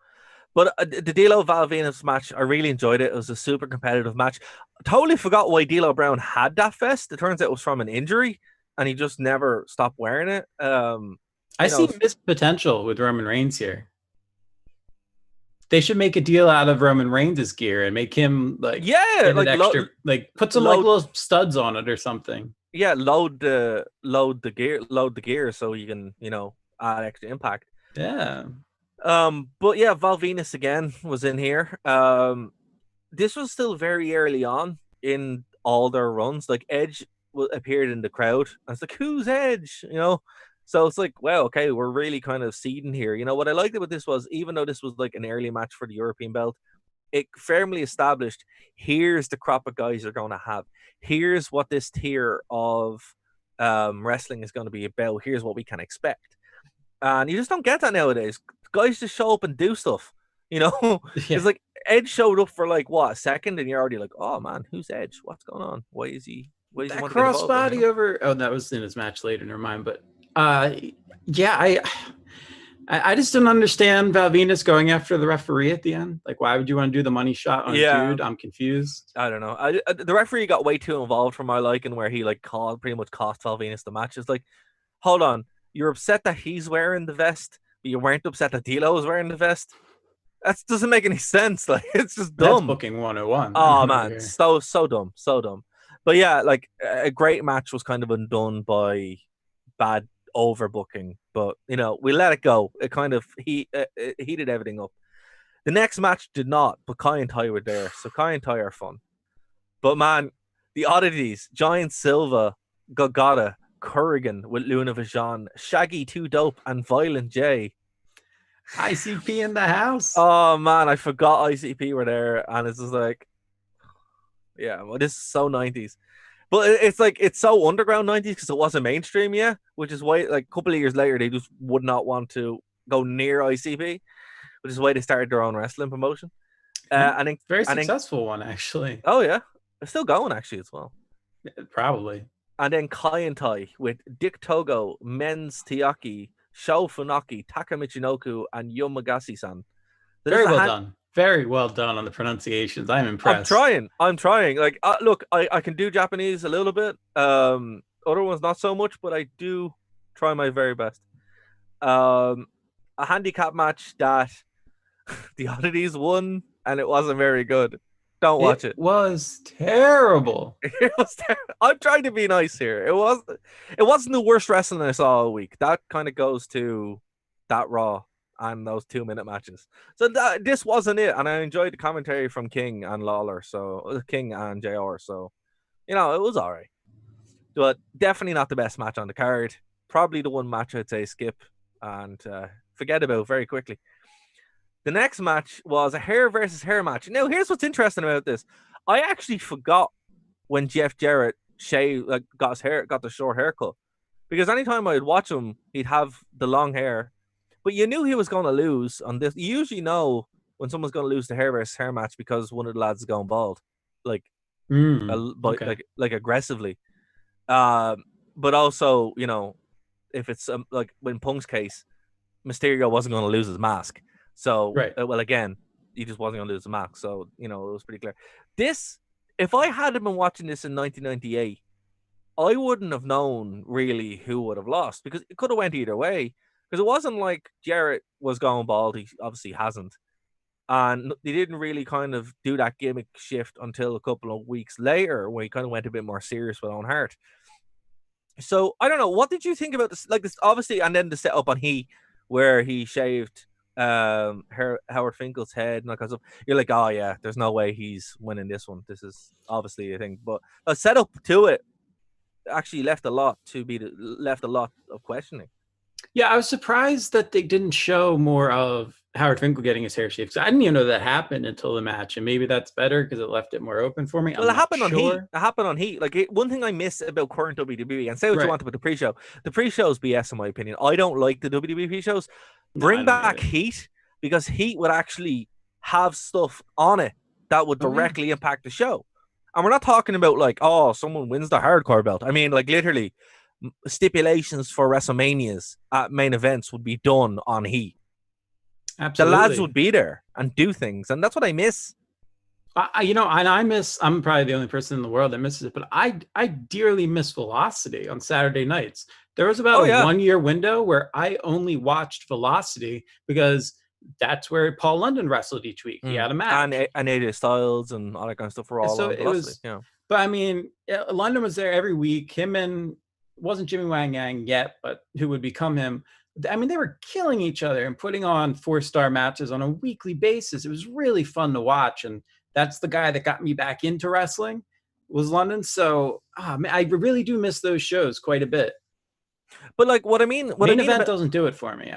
[SPEAKER 1] But the D'Lo Val Venus match, I really enjoyed it. It was a super competitive match. Totally forgot why D'Lo Brown had that vest. It turns out it was from an injury, and he just never stopped wearing it.
[SPEAKER 2] I see missed potential with Roman Reigns here. They should make a deal out of Roman Reigns' gear and make him like
[SPEAKER 1] yeah,
[SPEAKER 2] get an
[SPEAKER 1] like
[SPEAKER 2] extra, like put some like little studs on it or something.
[SPEAKER 1] Yeah, load the gear so you can add extra impact.
[SPEAKER 2] Yeah.
[SPEAKER 1] But yeah, Val Venus again was in here. This was still very early on in all their runs. Like Edge appeared in the crowd. I was like, who's Edge? So it's like, well, okay, we're really kind of seeding here. What I liked about this was, even though this was like an early match for the European belt, it firmly established, here's the crop of guys you're going to have. Here's what this tier of wrestling is going to be about. Here's what we can expect. And you just don't get that nowadays. Guys just show up and do stuff. It's like Edge showed up for like what, a second, and you're already like, oh man, who's Edge? What's going on? Why is he Why did you
[SPEAKER 2] That
[SPEAKER 1] want to get involved in,
[SPEAKER 2] crossbody over. Oh, that was in his match later. Never mind. But yeah, I just didn't understand Val Venus going after the referee at the end. Like, why would you want to do the money shot on a dude? I'm confused.
[SPEAKER 1] I don't know. The referee got way too involved for my liking, where he like pretty much cost Val Venus the match. It's like, hold on, you're upset that he's wearing the vest, but you weren't upset that D'Lo was wearing the vest. That doesn't make any sense. Like, it's just dumb.
[SPEAKER 2] That's booking 101.
[SPEAKER 1] Oh man, so dumb, so dumb. But yeah, like a great match was kind of undone by bad overbooking. But you know, we let it go. It kind of heated everything up. The next match did not, but Kai and Tai were there, so Kai and Tai are fun. But man, the oddities: Giant Silva, Golgotha, Kurrigan with Luna Vachon, Shaggy 2 Dope, and Violent J.
[SPEAKER 2] ICP in the house.
[SPEAKER 1] Oh man, I forgot ICP were there, and it's just like, yeah, well, this is so 90s. But it's like, it's so underground 90s because it wasn't mainstream yet, which is why, like, a couple of years later, they just would not want to go near ICP, which is why they started their own wrestling promotion.
[SPEAKER 2] I think very successful one, actually.
[SPEAKER 1] Oh yeah, it's still going actually as well.
[SPEAKER 2] Probably.
[SPEAKER 1] And then Kai and Tai with Dick Togo, Men's Tiaki, Sho Funaki, Taka Michinoku, and Yomagasi-san.
[SPEAKER 2] Very well done. Very well done on the pronunciations. I'm impressed.
[SPEAKER 1] I'm trying. Like, look, I can do Japanese a little bit. Other ones not so much, but I do try my very best. A handicap match that the Oddities won, and it wasn't very good. Don't watch it.
[SPEAKER 2] It was terrible.
[SPEAKER 1] It was I'm trying to be nice here. It wasn't the worst wrestling I saw all week. That kind of goes to that Raw and those 2-minute matches. So this wasn't it, and I enjoyed the commentary from King and Lawler, so King and JR. So, you know, it was all right, but definitely not the best match on the card. Probably the one match I'd say skip and forget about very quickly. The next match was a hair versus hair match. Now, here's what's interesting about this. I actually forgot when Jeff Jarrett got the short haircut, because anytime I'd watch him, he'd have the long hair. But you knew he was going to lose on this. You usually know when someone's going to lose the hair versus hair match because one of the lads is going bald, like aggressively. But also, you know, if it's like in Punk's case, Mysterio wasn't going to lose his mask. So, well, again, he just wasn't going to lose the mask. So, you know, it was pretty clear. If I had been watching this in 1998, I wouldn't have known really who would have lost, because it could have went either way. Because it wasn't like Jarrett was going bald. He obviously hasn't. And they didn't really kind of do that gimmick shift until a couple of weeks later, when he kind of went a bit more serious with Owen Hart. So, I don't know. What did you think about this? Like, this, obviously, and then the setup on Heat, where he shaved Howard Finkel's head and that kind of stuff. You're like, oh yeah, there's no way he's winning this one. This is obviously a thing. But a setup to it actually left a lot of questioning.
[SPEAKER 2] Yeah, I was surprised that they didn't show more of Howard Finkel getting his hair shaved. I didn't even know that happened until the match, and maybe that's better because it left it more open for me.
[SPEAKER 1] Well, it happened on Heat. It happened on Heat. Like, one thing I miss about current WWE, and say what you want about the pre-show. The pre-show's BS in my opinion. I don't like the WWE pre-shows. Bring back Heat, because Heat would actually have stuff on it that would directly impact the show. And we're not talking about like, oh, someone wins the hardcore belt. I mean, like, literally, stipulations for WrestleManias at main events would be done on Heat.
[SPEAKER 2] Absolutely.
[SPEAKER 1] The lads would be there and do things, and that's what I miss.
[SPEAKER 2] I'm probably the only person in the world that misses it, but I dearly miss Velocity on Saturday nights. There was about a 1-year window where I only watched Velocity because that's where Paul London wrestled each week. He had a match.
[SPEAKER 1] And AJ Styles and all that kind of stuff were all on Velocity.
[SPEAKER 2] But I mean, London was there every week. Him and, wasn't Jimmy Wang Yang yet, but who would become him. I mean, they were killing each other and putting on 4-star matches on a weekly basis. It was really fun to watch. And that's the guy that got me back into wrestling, was London. So I really do miss those shows quite a bit.
[SPEAKER 1] But like, what I mean,
[SPEAKER 2] main event doesn't do it for me.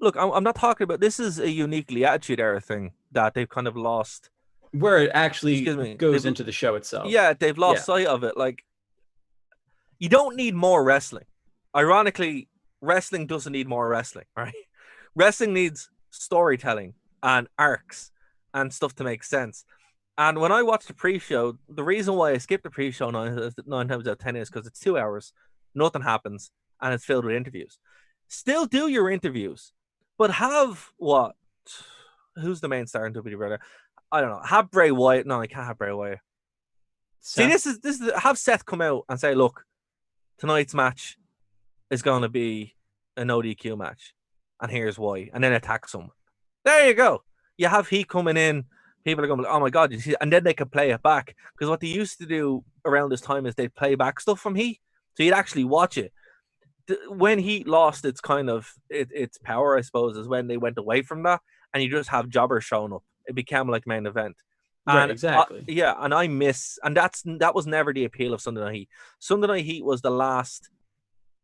[SPEAKER 1] Look, I'm not talking about, this is a uniquely Attitude Era thing that they've kind of lost,
[SPEAKER 2] where it actually goes into the show itself.
[SPEAKER 1] Yeah, they've lost sight of it. Like, you don't need more wrestling. Ironically, wrestling doesn't need more wrestling, right? Wrestling needs storytelling and arcs and stuff to make sense. And when I watched the pre-show, the reason why I skipped the pre-show nine times out of 10 is because it's 2 hours, nothing happens, and it's filled with interviews. Still do your interviews, but have what? Who's the main star in WWE? I don't know. Have Bray Wyatt. No, I can't have Bray Wyatt. See,
[SPEAKER 2] Seth?
[SPEAKER 1] this is have Seth come out and say, look, tonight's match is going to be an ODQ match, and here's why, and then attack someone. There you go. You have Heat coming in. People are going, oh my god, you see, and then they can play it back, because what they used to do around this time is they'd play back stuff from Heat, so you'd actually watch it. When Heat lost its kind of its power, I suppose, is when they went away from that, and you just have jobbers showing up. It became like main event.
[SPEAKER 2] Right,
[SPEAKER 1] And
[SPEAKER 2] exactly.
[SPEAKER 1] yeah, and I miss, and that was never the appeal of Sunday Night Heat. Sunday Night Heat was the last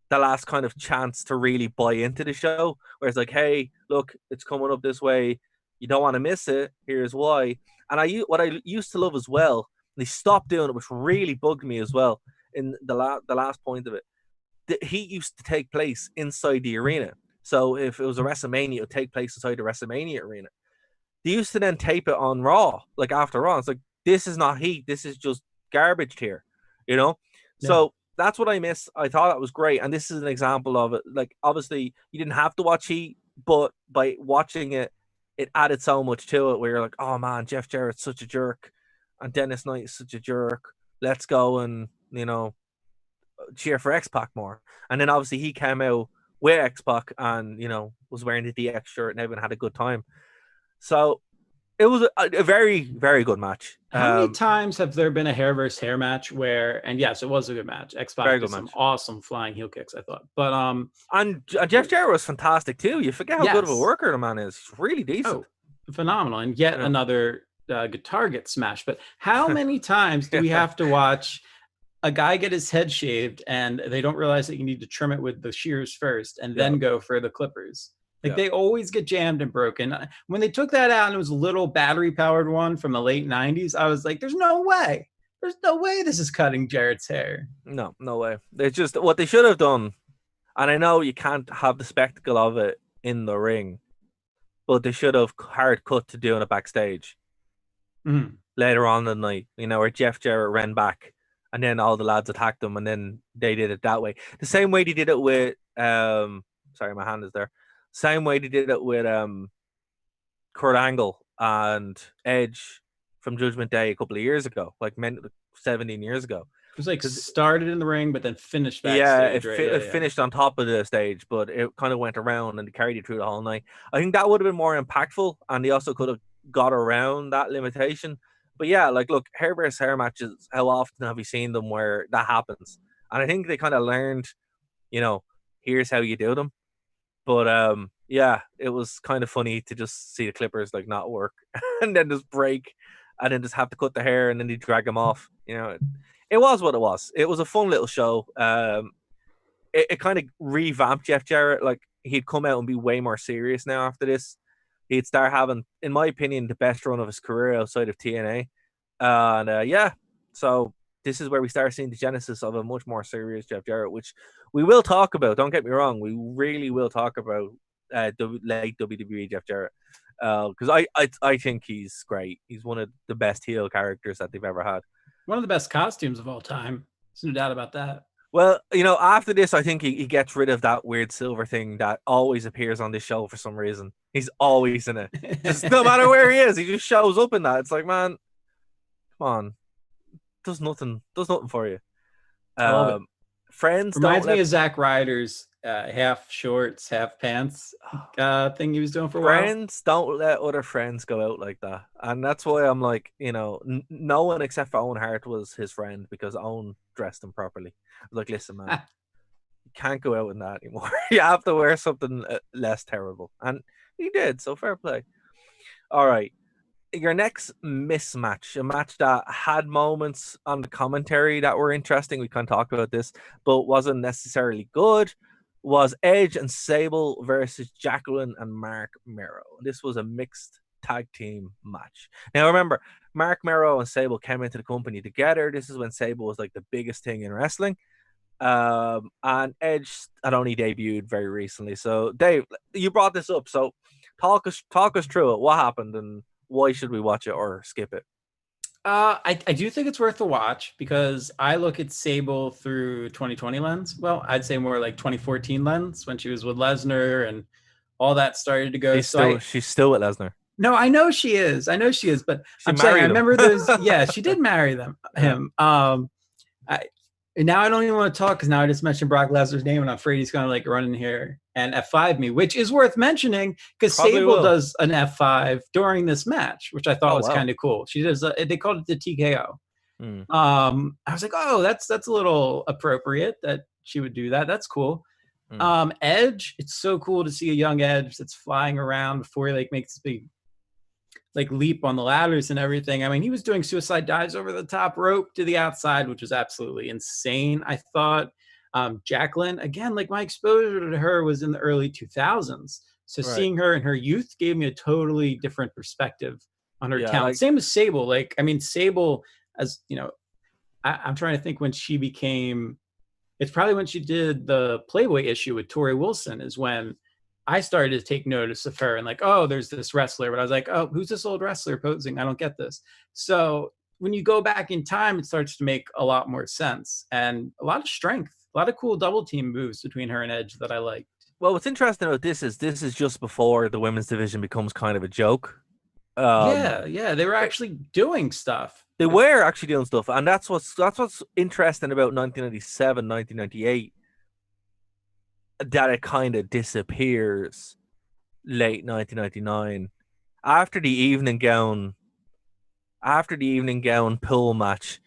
[SPEAKER 1] kind of chance to really buy into the show, where it's like, hey, look, it's coming up this way. You don't want to miss it. Here's why. And what I used to love as well, they stopped doing it, which really bugged me as well. In the last point of it, the Heat used to take place inside the arena. So if it was a WrestleMania, it would take place inside the WrestleMania arena. They used to then tape it on Raw, like after Raw. It's like, this is not Heat. This is just garbage here, you know?
[SPEAKER 2] Yeah.
[SPEAKER 1] So that's what I miss. I thought that was great. And this is an example of it. Like, obviously, you didn't have to watch Heat, but by watching it, it added so much to it where you're like, oh man, Jeff Jarrett's such a jerk. And Dennis Knight is such a jerk. Let's go and, cheer for X-Pac more. And then obviously he came out with X-Pac and, was wearing the DX shirt and everyone had a good time. So it was a very, very good match.
[SPEAKER 2] How many times have there been a hair versus hair match where, and yes, it was a good match. X-Pac did some awesome flying heel kicks, I thought. But
[SPEAKER 1] and Jeff Jarrett was fantastic too. You forget how good of a worker the man is. He's really decent.
[SPEAKER 2] Oh, phenomenal. And yet another guitar gets smashed. But how many times do we have to watch a guy get his head shaved and they don't realize that you need to trim it with the shears first and then go for the clippers? Like they always get jammed and broken. When they took that out and it was a little battery powered one from the late 90s, I was like, there's no way. There's no way this is cutting Jarrett's hair.
[SPEAKER 1] No way. It's just what they should have done. And I know you can't have the spectacle of it in the ring, but they should have hard cut to doing it backstage later on in the night, where Jeff Jarrett ran back and then all the lads attacked him and then they did it that way. The same way they did it with, sorry, my hand is there. Same way they did it with Kurt Angle and Edge from Judgment Day a couple of years ago, like 17 years ago.
[SPEAKER 2] It was like started in the ring, but then finished backstage.
[SPEAKER 1] Yeah, it finished on top of the stage, but it kind of went around and carried you through the whole night. I think that would have been more impactful, and they also could have got around that limitation. But yeah, like, look, hair versus hair matches, how often have you seen them where that happens? And I think they kind of learned, here's how you do them. But yeah, it was kind of funny to just see the clippers like not work and then just break and then just have to cut the hair and then they drag them off. It was what it was. It was a fun little show. It kind of revamped Jeff Jarrett. Like, he'd come out and be way more serious now after this. He'd start having, in my opinion, the best run of his career outside of TNA. And yeah, so this is where we start seeing the genesis of a much more serious Jeff Jarrett, which we will talk about. Don't get me wrong. We really will talk about late WWE Jeff Jarrett. Because I think he's great. He's one of the best heel characters that they've ever had.
[SPEAKER 2] One of the best costumes of all time. There's no doubt about that.
[SPEAKER 1] Well, after this, I think he gets rid of that weird silver thing that always appears on this show for some reason. He's always in it. Just no matter where he is, he just shows up in that. It's like, man, come on. Does nothing for you. Friends
[SPEAKER 2] reminds me of Zack Ryder's half shorts, half pants thing he was doing for a while.
[SPEAKER 1] Friends don't let other friends go out like that, and that's why I'm like, no one except for Owen Hart was his friend because Owen dressed him properly. I was like, listen, man, you can't go out in that anymore. You have to wear something less terrible, and he did. So fair play. All right. Your next mismatch, a match that had moments on the commentary that were interesting. We can't talk about this, but wasn't necessarily good, was Edge and Sable versus Jacqueline and Mark Mero. This was a mixed tag team match. Now, remember, Mark Mero and Sable came into the company together. This is when Sable was like the biggest thing in wrestling. And Edge had only debuted very recently. So, Dave, you brought this up. So, talk us through it. What happened and why should we watch it or skip it?
[SPEAKER 2] I do think it's worth a watch because I look at Sable through 2020 lens. Well, I'd say more like 2014 lens when she was with Lesnar and all that started to go.
[SPEAKER 1] She's still with Lesnar.
[SPEAKER 2] No, I know she is. I know she is, but
[SPEAKER 1] She
[SPEAKER 2] I'm saying I
[SPEAKER 1] married him.
[SPEAKER 2] remember those. Yeah, she did marry him. I now I don't even want to talk because now I just mentioned Brock Lesnar's name and I'm afraid he's gonna like run in here and F5 me, which is worth mentioning because
[SPEAKER 1] Probably
[SPEAKER 2] Sable
[SPEAKER 1] will.
[SPEAKER 2] does an F5 during this match, which I thought
[SPEAKER 1] Oh
[SPEAKER 2] was
[SPEAKER 1] wow.
[SPEAKER 2] kind of cool. She does. They called it the TKO.
[SPEAKER 1] Hmm.
[SPEAKER 2] I was like, oh, that's a little appropriate that she would do that. That's cool.
[SPEAKER 1] Hmm.
[SPEAKER 2] Edge, it's so cool to see a young Edge that's flying around before he like makes this big like leap on the ladders and everything. I mean, he was doing suicide dives over the top rope to the outside, which was absolutely insane. I thought Jacqueline, again, like my exposure to her was in the early 2000s. So
[SPEAKER 1] Right.
[SPEAKER 2] seeing her in her youth gave me a totally different perspective on her
[SPEAKER 1] Yeah,
[SPEAKER 2] talent.
[SPEAKER 1] like
[SPEAKER 2] Same as Sable. Like, I mean, Sable, as you know, I'm trying to think when she became, it's probably when she did the Playboy issue with Tori Wilson, is when I started to take notice of her and like, oh, there's this wrestler. But I was like, oh, who's this old wrestler posing? I don't get this. So when you go back in time, it starts to make a lot more sense and a lot of strength, a lot of cool double team moves between her and Edge that I like.
[SPEAKER 1] well, what's interesting about this is just before the women's division becomes kind of a joke.
[SPEAKER 2] Yeah, they were actually doing stuff.
[SPEAKER 1] They were actually doing stuff, and that's what's interesting about 1997, 1998, that it kind of disappears late 1999 after the evening gown pool match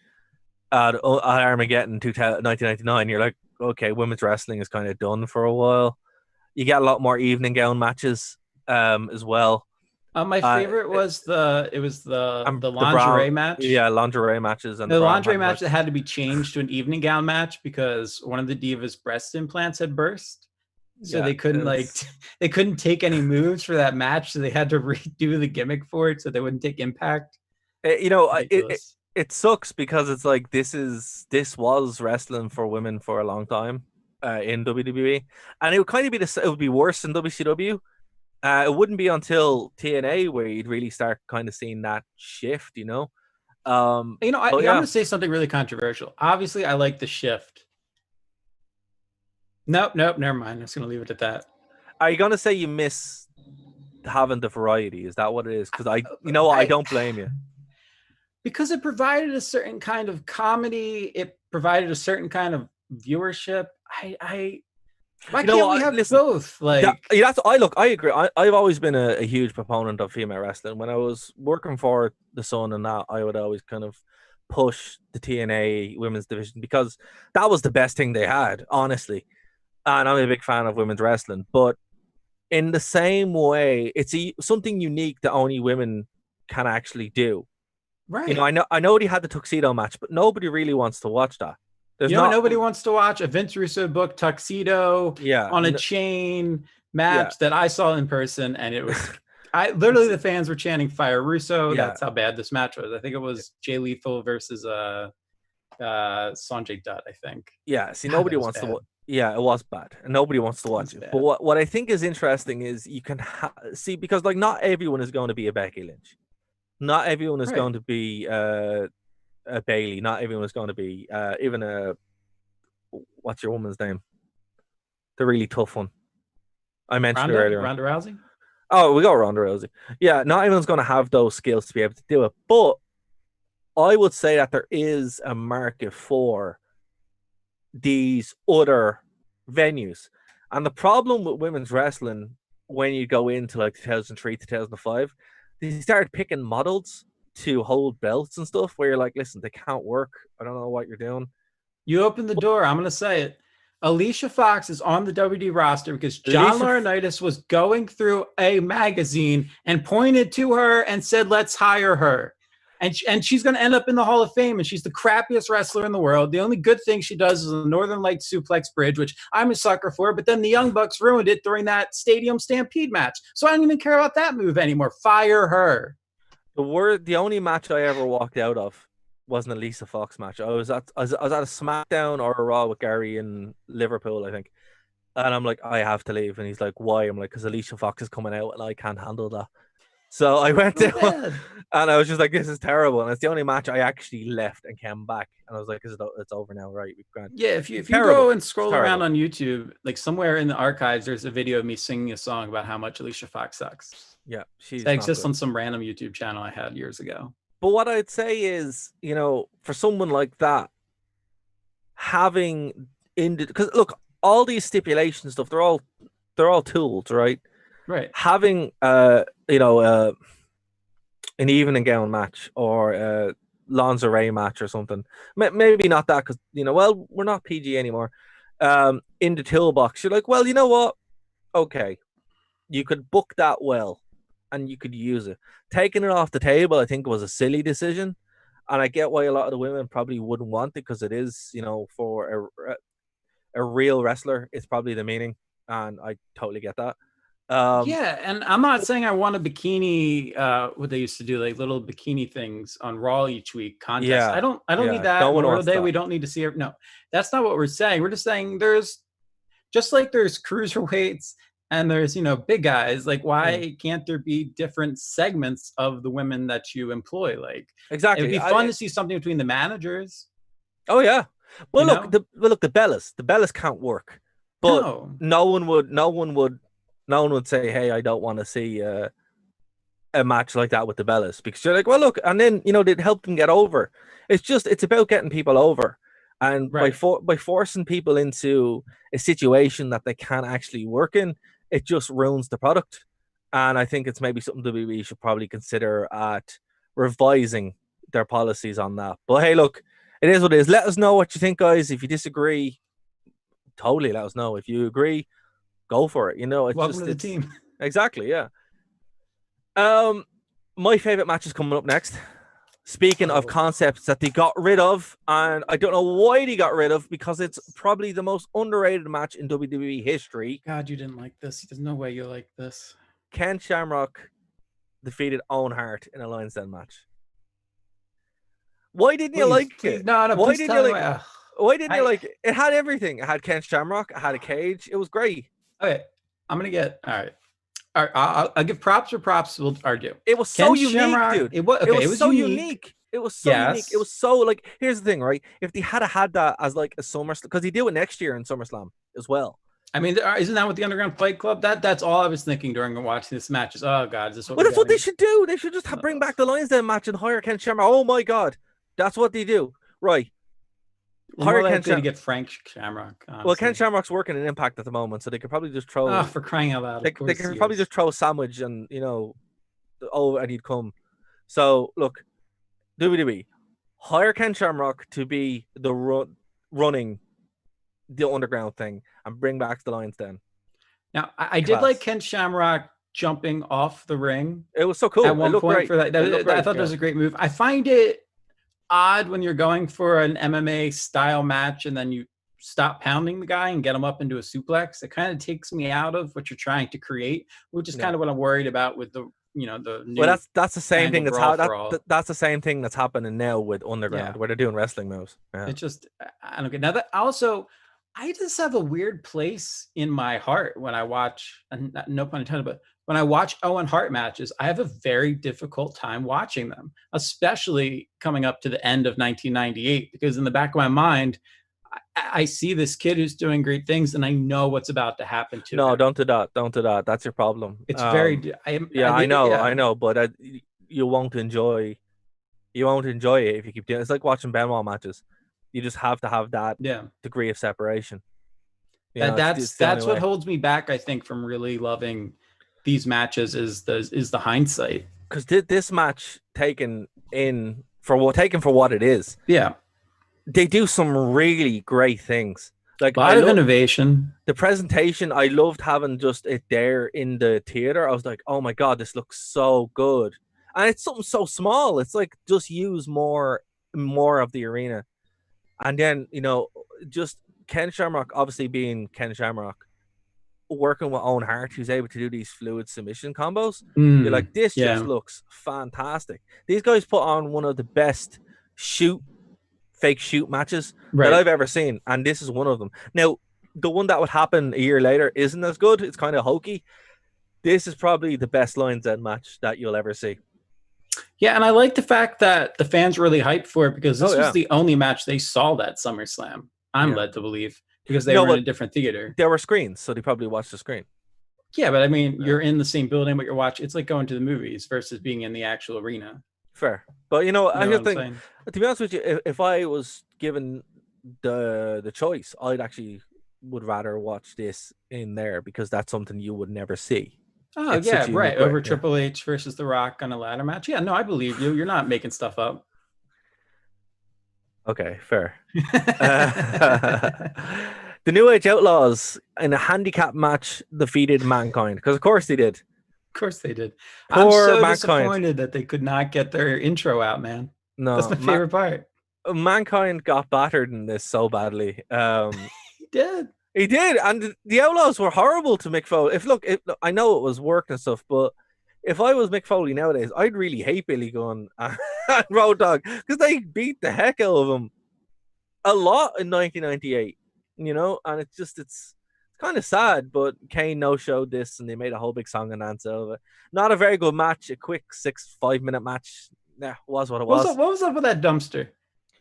[SPEAKER 1] at Armageddon 1999. You're like, okay, women's wrestling is kind of done for a while. You get a lot more evening gown matches as well.
[SPEAKER 2] My favorite was the lingerie match.
[SPEAKER 1] Yeah, lingerie matches and the
[SPEAKER 2] The
[SPEAKER 1] brown
[SPEAKER 2] lingerie
[SPEAKER 1] pants
[SPEAKER 2] match that
[SPEAKER 1] matches.
[SPEAKER 2] had to be changed to an evening gown match because one of the divas' breast implants had burst. So
[SPEAKER 1] Yeah,
[SPEAKER 2] they couldn't
[SPEAKER 1] it's
[SPEAKER 2] they couldn't take any moves for that match, so they had to redo the gimmick for it so they wouldn't take impact. Ridiculous.
[SPEAKER 1] it sucks because it's like this was wrestling for women for a long time in WWE, and it would kind of be it would be worse in WCW. It wouldn't be until TNA where you'd really start kind of seeing that shift, you know.
[SPEAKER 2] I'm
[SPEAKER 1] But
[SPEAKER 2] going
[SPEAKER 1] yeah,
[SPEAKER 2] to say something really controversial. Obviously, I like the shift. Nope, never mind. I'm just going to leave it at that.
[SPEAKER 1] are you gonna say you miss having the variety? Is that what it is? Because you know what, I don't blame you.
[SPEAKER 2] Because it provided a certain kind of comedy, it provided a certain kind of viewership. Why can't we have
[SPEAKER 1] listen,
[SPEAKER 2] both? Like,
[SPEAKER 1] I agree. I've always been a huge proponent of female wrestling. When I was working for the Sun and that, I would always kind of push the TNA women's division because that was the best thing they had, honestly. And I'm a big fan of women's wrestling, but in the same way, it's something unique that only women can actually do. You know,
[SPEAKER 2] right.
[SPEAKER 1] I know they had the tuxedo match, but nobody really wants to watch that. There's
[SPEAKER 2] You know what
[SPEAKER 1] not,
[SPEAKER 2] nobody wants to watch? A Vince Russo book tuxedo
[SPEAKER 1] yeah,
[SPEAKER 2] on a chain
[SPEAKER 1] yeah,
[SPEAKER 2] match that I saw in person, and it was I literally the fans were chanting "Fire Russo."
[SPEAKER 1] yeah,
[SPEAKER 2] That's how bad this match was. I think it was Jay Lethal versus Sanjay Dutt. I think.
[SPEAKER 1] yeah. See,
[SPEAKER 2] God,
[SPEAKER 1] nobody
[SPEAKER 2] that was
[SPEAKER 1] wants to.
[SPEAKER 2] bad.
[SPEAKER 1] Yeah, it was bad, and nobody wants to
[SPEAKER 2] It
[SPEAKER 1] watch
[SPEAKER 2] was
[SPEAKER 1] it. But
[SPEAKER 2] bad.
[SPEAKER 1] what I think is interesting is you can see because like not everyone is going to be a Becky Lynch, not everyone is
[SPEAKER 2] Right.
[SPEAKER 1] going to be a Bailey, not everyone is going to be even a what's your woman's name? The really tough one. I mentioned her earlier on.
[SPEAKER 2] Ronda Rousey.
[SPEAKER 1] Oh, we got Ronda Rousey. Yeah, not everyone's going to have those skills to be able to do it, but I would say that there is a market for these other venues. And the problem with women's wrestling when you go into like 2003, 2005, they started picking models to hold belts and stuff where you're like, listen, they can't work. I don't know what you're doing.
[SPEAKER 2] You open the door. I'm going to say it. Alicia Fox is on the WD roster because John
[SPEAKER 1] Alicia,
[SPEAKER 2] Laurinaitis was going through a magazine and pointed to her and said, "Let's hire her." And she's going to end up in the Hall of Fame, and she's the crappiest wrestler in the world. The only good thing she does is the Northern Lights suplex bridge, which I'm a sucker for. But then the Young Bucks ruined it during that Stadium Stampede match, so I don't even care about that move anymore. Fire her.
[SPEAKER 1] the only match I ever walked out of was an Alicia Fox match. I was at a SmackDown or a Raw with Gary in Liverpool, I think. And I'm like, I have to leave. And he's like, why? I'm like, because Alicia Fox is coming out and I can't handle that. So I went
[SPEAKER 2] So
[SPEAKER 1] down
[SPEAKER 2] bad.
[SPEAKER 1] and I was just like, this is terrible. And it's the only match I actually left and came back. And I was like, it's over now, right? We've gone.
[SPEAKER 2] Yeah, if you
[SPEAKER 1] Terrible.
[SPEAKER 2] go and
[SPEAKER 1] It's
[SPEAKER 2] scroll around
[SPEAKER 1] terrible.
[SPEAKER 2] on YouTube, like somewhere in the archives, there's a video of me singing a song about how much Alicia Fox sucks.
[SPEAKER 1] Yeah,
[SPEAKER 2] That
[SPEAKER 1] she's not
[SPEAKER 2] exists
[SPEAKER 1] good.
[SPEAKER 2] on some random YouTube channel I had years ago.
[SPEAKER 1] But what I'd say is, for someone like that, having because look, all these stipulation stuff, they're all tools, right?
[SPEAKER 2] Right.
[SPEAKER 1] Having an evening gown match or a lingerie match or something. Maybe not that because well, we're not PG anymore. In the toolbox, you're like, well, you know what? Okay, you could book that well, and you could use it. Taking it off the table, I think, was a silly decision, and I get why a lot of the women probably wouldn't want it because it is, for a real wrestler, it's probably the meaning, and I totally get that.
[SPEAKER 2] Yeah, and I'm not saying I want a bikini, what they used to do, like little bikini things on Raw each week contest.
[SPEAKER 1] Yeah,
[SPEAKER 2] I don't need
[SPEAKER 1] no
[SPEAKER 2] that.
[SPEAKER 1] one
[SPEAKER 2] Memorial
[SPEAKER 1] wants
[SPEAKER 2] Day,
[SPEAKER 1] that.
[SPEAKER 2] we don't need to see it. No, that's not what we're saying. We're just saying there's just like there's cruiserweights and there's big guys. Like, why can't there be different segments of the women that you employ? Like, it would
[SPEAKER 1] Exactly.
[SPEAKER 2] be fun to see something between the managers.
[SPEAKER 1] Oh yeah. Well, look,
[SPEAKER 2] know?
[SPEAKER 1] the Bellas can't work, but
[SPEAKER 2] No.
[SPEAKER 1] no one would say, hey, I don't want to see a match like that with the Bellas because you're like, well, look, and then they'd help them get over. It's about getting people over, and
[SPEAKER 2] Right.
[SPEAKER 1] by forcing people into a situation that they can't actually work in, it just ruins the product. And I think it's maybe something WWE should probably consider at revising their policies on that. But hey, look, it is what it is. Let us know what you think, guys. If you disagree, totally let us know. If you agree, go for it. It's
[SPEAKER 2] Welcome to the
[SPEAKER 1] it's
[SPEAKER 2] team.
[SPEAKER 1] exactly, yeah. My favorite match is coming up next. Speaking of concepts that they got rid of, and I don't know why they got rid of, because it's probably the most underrated match in WWE history.
[SPEAKER 2] God, you didn't like this. There's no way you like this.
[SPEAKER 1] Ken Shamrock defeated Owen Hart in a Lions Den match. Why didn't you like it?
[SPEAKER 2] No,
[SPEAKER 1] why
[SPEAKER 2] please
[SPEAKER 1] didn't
[SPEAKER 2] tell
[SPEAKER 1] you
[SPEAKER 2] me.
[SPEAKER 1] like? Why didn't you like it? It had everything. It had Ken Shamrock. It had a cage. It was great.
[SPEAKER 2] Okay, I'm gonna get all right. All right, I'll give props where props will argue.
[SPEAKER 1] It was so unique,
[SPEAKER 2] Shamrock,
[SPEAKER 1] dude.
[SPEAKER 2] It was
[SPEAKER 1] so
[SPEAKER 2] unique.
[SPEAKER 1] It was so unique. It was so like. Here's the thing, right? If they had that as like a SummerSlam, because they do it next year in SummerSlam as well.
[SPEAKER 2] I mean, isn't that what the Underground Fight Club? That's all I was thinking during watching this match. Is oh god, is this what?
[SPEAKER 1] Well, that's what they should do. They should just bring back the Lions Den match and hire Ken Shamrock. Oh my god, that's what they do, right?
[SPEAKER 2] Hire Ken Shamrock to get Frank Shamrock. Honestly.
[SPEAKER 1] Well, Ken Shamrock's working in Impact at the moment, so they could probably just throw.
[SPEAKER 2] Oh, for crying out loud!
[SPEAKER 1] They could probably just throw a sandwich and and he'd come. So look, WWE, hire Ken Shamrock to be the running the underground thing and bring back the Lions Den.
[SPEAKER 2] Now, I did like Ken Shamrock jumping off the ring.
[SPEAKER 1] It was so cool.
[SPEAKER 2] At one point
[SPEAKER 1] great.
[SPEAKER 2] for that, I thought that was a great move. I find it odd when you're going for an MMA style match and then you stop pounding the guy and get him up into a suplex. It kind of takes me out of what you're trying to create, which is kind of what I'm worried about with the the new.
[SPEAKER 1] Well, that's the same thing that's the same thing that's happening now with Underground, where they're doing wrestling moves. Yeah.
[SPEAKER 2] It just I don't get now that also. I just have a weird place in my heart when I watch, and no pun intended, but when I watch Owen Hart matches, I have a very difficult time watching them, especially coming up to the end of 1998, because in the back of my mind, I see this kid who's doing great things, and I know what's about to happen to him.
[SPEAKER 1] No, don't do that. Don't do that. That's your problem.
[SPEAKER 2] It's very.
[SPEAKER 1] I know, but you won't enjoy. You won't enjoy it if you keep doing it. It's like watching Benoit matches. You just have to have that degree of separation.
[SPEAKER 2] That's what holds me back, I think, from really loving these matches is the hindsight.
[SPEAKER 1] Because this match taken for what it is.
[SPEAKER 2] Yeah.
[SPEAKER 1] They do some really great things. Like
[SPEAKER 2] a lot of innovation.
[SPEAKER 1] The presentation, I loved having just it there in the theater. I was like, oh my God, this looks so good. And it's something so small. It's like just use more of the arena. And then, just Ken Shamrock, obviously being Ken Shamrock, working with Owen Hart, who's able to do these fluid submission combos. You're like, this just looks fantastic. These guys put on one of the best fake shoot matches that I've ever seen. And this is one of them. Now, the one that would happen a year later isn't as good. It's kind of hokey. This is probably the best Lions Den match that you'll ever see.
[SPEAKER 2] Yeah, and I like the fact that the fans were really hyped for it because this was
[SPEAKER 1] yeah.
[SPEAKER 2] the only match they saw that SummerSlam. I'm led to believe because they
[SPEAKER 1] No,
[SPEAKER 2] were in
[SPEAKER 1] but
[SPEAKER 2] a different theater.
[SPEAKER 1] there were screens, so they probably watched the screen.
[SPEAKER 2] Yeah, but I mean, you're in the same building, but you're watching. It's like going to the movies versus being in the actual arena.
[SPEAKER 1] Fair, but
[SPEAKER 2] You know
[SPEAKER 1] I
[SPEAKER 2] what I'm
[SPEAKER 1] think,
[SPEAKER 2] saying?
[SPEAKER 1] to be honest with you, if I was given the choice, I'd actually would rather watch this in there because that's something you would never see.
[SPEAKER 2] Oh
[SPEAKER 1] It's
[SPEAKER 2] yeah,
[SPEAKER 1] such a
[SPEAKER 2] right.
[SPEAKER 1] unique way.
[SPEAKER 2] Over
[SPEAKER 1] Yeah.
[SPEAKER 2] Triple H versus The Rock on a ladder match. Yeah, no, I believe you. You're not making stuff up.
[SPEAKER 1] Okay, fair. The New Age Outlaws in a handicap match defeated Mankind because, of course, they did.
[SPEAKER 2] Of course they did. I'm
[SPEAKER 1] Poor
[SPEAKER 2] so
[SPEAKER 1] Mankind.
[SPEAKER 2] disappointed that they could not get their intro out, man. That's
[SPEAKER 1] No,
[SPEAKER 2] my favorite part.
[SPEAKER 1] Mankind got battered in this so badly.
[SPEAKER 2] He did.
[SPEAKER 1] He did, and the Outlaws were horrible to Mick Foley. Look, I know it was work and stuff, but if I was Mick Foley nowadays, I'd really hate Billy Gunn and Road Dogg because they beat the heck out of him a lot in 1998. And it's kind of sad, but Kane no-showed this, and they made a whole big song and dance out of it. Not a very good match, a quick 5-minute match. Yeah, was what it was.
[SPEAKER 2] What was up with that dumpster?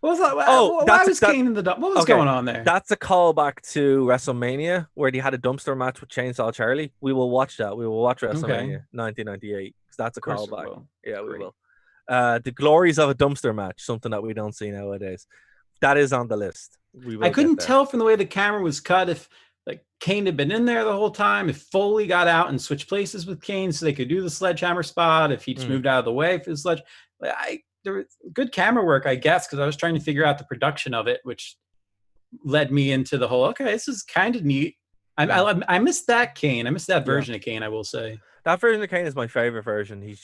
[SPEAKER 2] What was that?
[SPEAKER 1] Oh,
[SPEAKER 2] why was Kane in the dumpster? What was going on there?
[SPEAKER 1] That's a callback to WrestleMania where they had a dumpster match with Chainsaw Charlie. We will watch that. We will watch WrestleMania 1998 because that's a callback. Yeah, we will. The glories of a dumpster match, something that we don't see nowadays. That is on the list.
[SPEAKER 2] I couldn't tell from the way the camera was cut if like Kane had been in there the whole time, if Foley got out and switched places with Kane so they could do the sledgehammer spot, if he just moved out of the way for the sledge. There was good camera work, I guess, because I was trying to figure out the production of it, which led me into the whole, okay, this is kind of neat. I missed that Kane. I missed that version of Kane, I will say.
[SPEAKER 1] That version of Kane is my favorite version. He's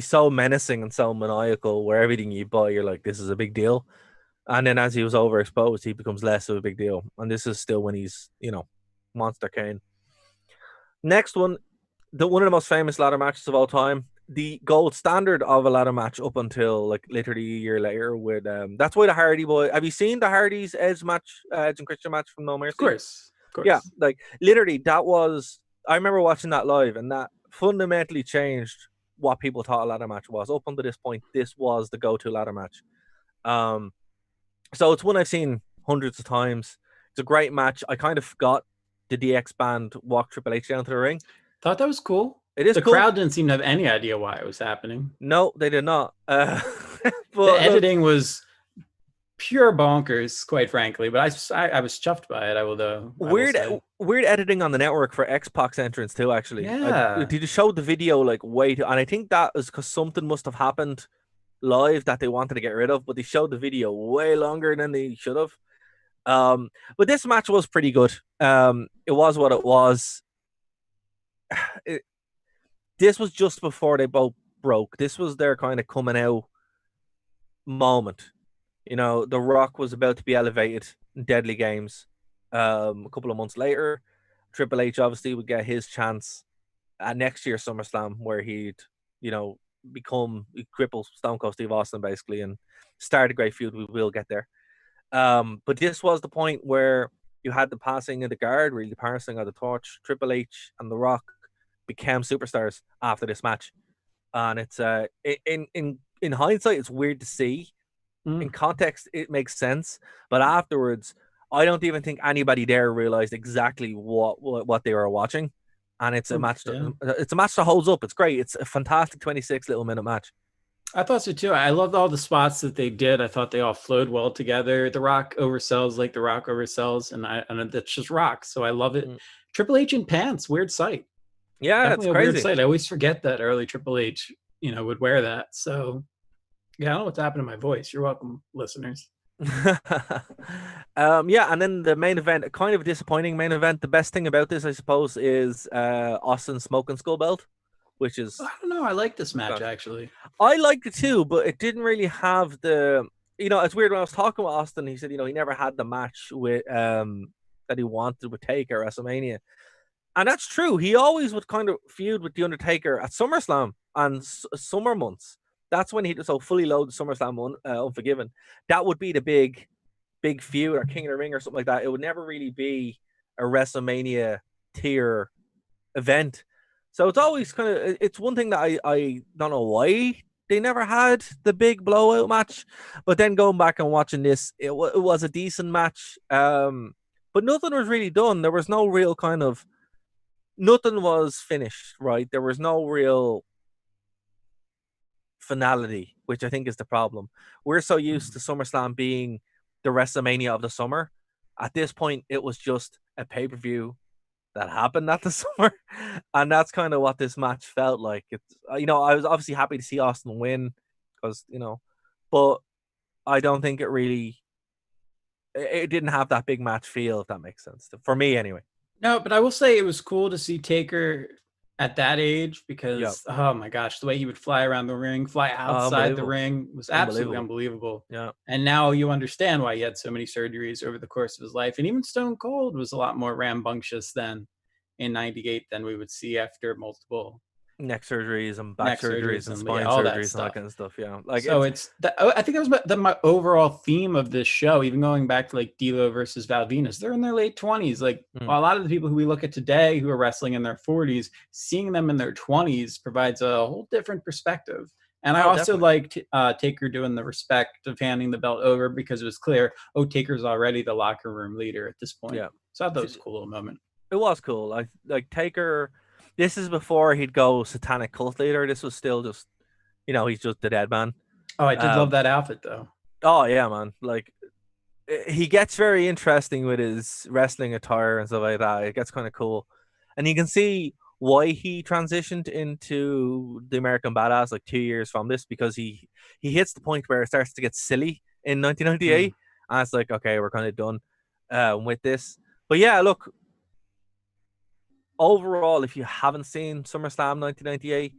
[SPEAKER 1] so menacing and so maniacal where everything you buy, you're like, this is a big deal. And then as he was overexposed, he becomes less of a big deal. And this is still when he's, Monster Kane. Next one, one of the most famous ladder matches of all time. The gold standard of a ladder match up until like literally a year later with that's why the Hardy boy. Have you seen the Hardys Edge and Christian match from No Mercy?
[SPEAKER 2] Of course.
[SPEAKER 1] Yeah, like literally that was, I remember watching that live and that fundamentally changed what people thought a ladder match was. Up until this point, this was the go-to ladder match. So it's one I've seen hundreds of times. It's a great match. I kind of forgot the DX band walk Triple H down to the ring.
[SPEAKER 2] Thought that was cool.
[SPEAKER 1] It is
[SPEAKER 2] the
[SPEAKER 1] cool.
[SPEAKER 2] crowd didn't seem to have any idea why it was happening.
[SPEAKER 1] No, they did not. But
[SPEAKER 2] the editing was pure bonkers, quite frankly. But I was chuffed by it. I will
[SPEAKER 1] weird editing on the network for X-Pac's entrance too. Actually,
[SPEAKER 2] yeah,
[SPEAKER 1] they just showed the video like way too, and I think that is because something must have happened live that they wanted to get rid of, but they showed the video way longer than they should have. But this match was pretty good. It was what it was. This was just before they both broke. This was their kind of coming out moment. The Rock was about to be elevated in Deadly Games. A couple of months later, Triple H obviously would get his chance at next year's SummerSlam, where he'd, cripple Stone Cold Steve Austin basically and start a great feud. We will get there. But this was the point where you had the passing of the guard, really the passing of the torch. Triple H and The Rock became superstars after this match, and it's in hindsight, it's weird to see. In context, it makes sense, but afterwards, I don't even think anybody there realized exactly what they were watching. And it's a match. It's a match that holds up. It's great. It's a fantastic 26 little minute match.
[SPEAKER 2] I thought so too. I loved all the spots that they did. I thought they all flowed well together. The Rock oversells like The Rock oversells, and that's just Rock. So I love it. Triple H in pants, weird sight.
[SPEAKER 1] Yeah,
[SPEAKER 2] definitely
[SPEAKER 1] it's crazy.
[SPEAKER 2] Weird sight. I always forget that early Triple H, would wear that. So yeah, I don't know what's happened to my voice. You're welcome, listeners.
[SPEAKER 1] And then the main event, kind of a disappointing main event. The best thing about this, I suppose, is Austin smoking skull belt, which is,
[SPEAKER 2] I don't know. I like this match actually.
[SPEAKER 1] I liked it too, but it didn't really have the. It's weird when I was talking with Austin. He said, he never had the match with that he wanted with Taker at WrestleMania, and that's true. He always would kind of feud with the Undertaker at SummerSlam and summer months. That's when he so fully loaded SummerSlam Unforgiven. That would be the big feud or King of the Ring or something like that. It would never really be a WrestleMania tier event. So it's always kind of, it's one thing that I don't know why they never had the big blowout match, but then going back and watching this, it was a decent match. But nothing was really done. There was no real kind of, nothing was finished, right? There was no real finality, which I think is the problem. We're so used to SummerSlam being the WrestleMania of the summer. At this point, it was just a pay-per-view that happened at the summer, and that's kind of what this match felt like. It's, I was obviously happy to see Austin win because but I don't think it didn't have that big match feel, if that makes sense for me anyway.
[SPEAKER 2] No, but I will say it was cool to see Taker at that age because oh my gosh, the way he would fly around the ring, fly outside the ring was absolutely unbelievable.
[SPEAKER 1] Yeah.
[SPEAKER 2] And now you understand why he had so many surgeries over the course of his life. And even Stone Cold was a lot more rambunctious than in 98 than we would see after multiple
[SPEAKER 1] neck surgeries and back surgeries and spine
[SPEAKER 2] all
[SPEAKER 1] surgeries and that kind of stuff. Yeah. Like,
[SPEAKER 2] so I think that was my overall theme of this show, even going back to like D'Lo versus Val Venus. They're in their late 20s. Like a lot of the people who we look at today who are wrestling in their 40s, seeing them in their 20s provides a whole different perspective. And I also liked Taker doing the respect of handing the belt over because it was clear, Taker's already the locker room leader at this point. Yeah. So I thought that was a cool little moment.
[SPEAKER 1] It was cool. Like Taker, this is before he'd go satanic cult leader. This was still just, he's just the dead man.
[SPEAKER 2] Oh, I did love that outfit though.
[SPEAKER 1] Oh yeah, man. Like, he gets very interesting with his wrestling attire and stuff like that. It gets kind of cool. And you can see why he transitioned into the American Badass like 2 years from this, because he hits the point where it starts to get silly in 1998. And it's like, okay, we're kind of done with this. But yeah, look, overall, if you haven't seen SummerSlam 1998,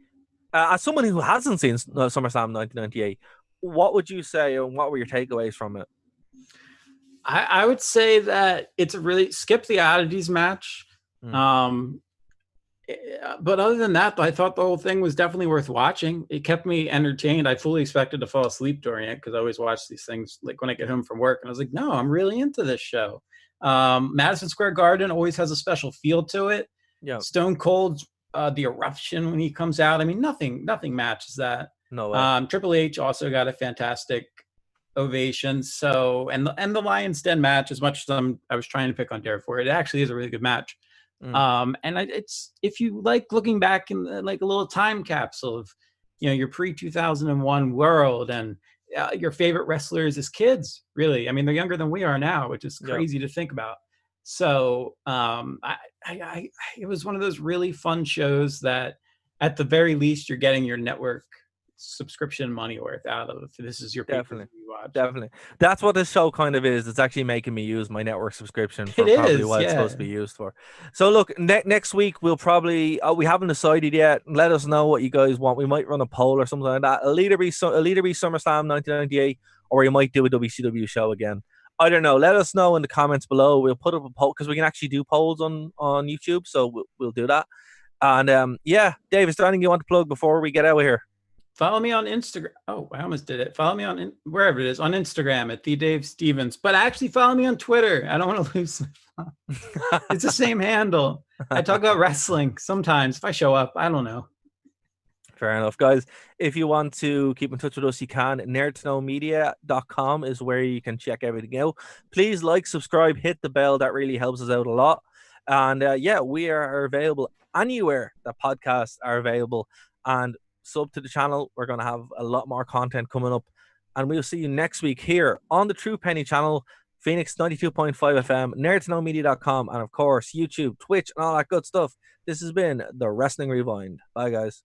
[SPEAKER 1] as someone who hasn't seen SummerSlam 1998, what would you say and what were your takeaways from it?
[SPEAKER 2] I would say that it's a really skip the oddities match. But other than that, I thought the whole thing was definitely worth watching. It kept me entertained. I fully expected to fall asleep during it because I always watch these things like when I get home from work. And I was like, no, I'm really into this show. Madison Square Garden always has a special feel to it. Yeah. Stone Cold's the eruption when he comes out. I mean, nothing matches that.
[SPEAKER 1] No way.
[SPEAKER 2] Triple H also got a fantastic ovation. So and the Lions Den match, as much as I was trying to pick on Dare for it, actually is a really good match. And it's, if you like looking back in like a little time capsule of your pre-2001 world and your favorite wrestlers as kids, really. I mean, they're younger than we are now, which is crazy to think about. So it was one of those really fun shows that at the very least you're getting your network subscription money worth out of. This is your
[SPEAKER 1] definitely that's what this show kind of is. It's actually making me use my network subscription for what it's supposed to be used for. So look, next week we'll probably we haven't decided yet. Let us know what you guys want. We might run a poll or something like that. It'll either be SummerSlam 1998 or we might do a WCW show again. I don't know. Let us know in the comments below. We'll put up a poll because we can actually do polls on YouTube, so we'll do that. And yeah, Dave, is there anything you want to plug before we get out of here?
[SPEAKER 2] Follow me on Instagram. Oh, I almost did it. Follow me on wherever it is on Instagram at @TheDaveStevens. But actually follow me on Twitter. I don't want to lose. It's the same handle. I talk about wrestling sometimes if I show up. I don't know.
[SPEAKER 1] Fair enough, guys. If you want to keep in touch with us, you can. nerdtoknowmedia.com is where you can check everything out. Please like, subscribe, hit the bell. That really helps us out a lot. And yeah, we are available anywhere that podcasts are available. And sub to the channel. We're going to have a lot more content coming up, and we'll see you next week here on the True Penny channel, Phoenix 92.5 FM, nerdtoknowmedia.com, and of course YouTube, Twitch, and all that good stuff. This has been the Wrestling Rewind. Bye guys.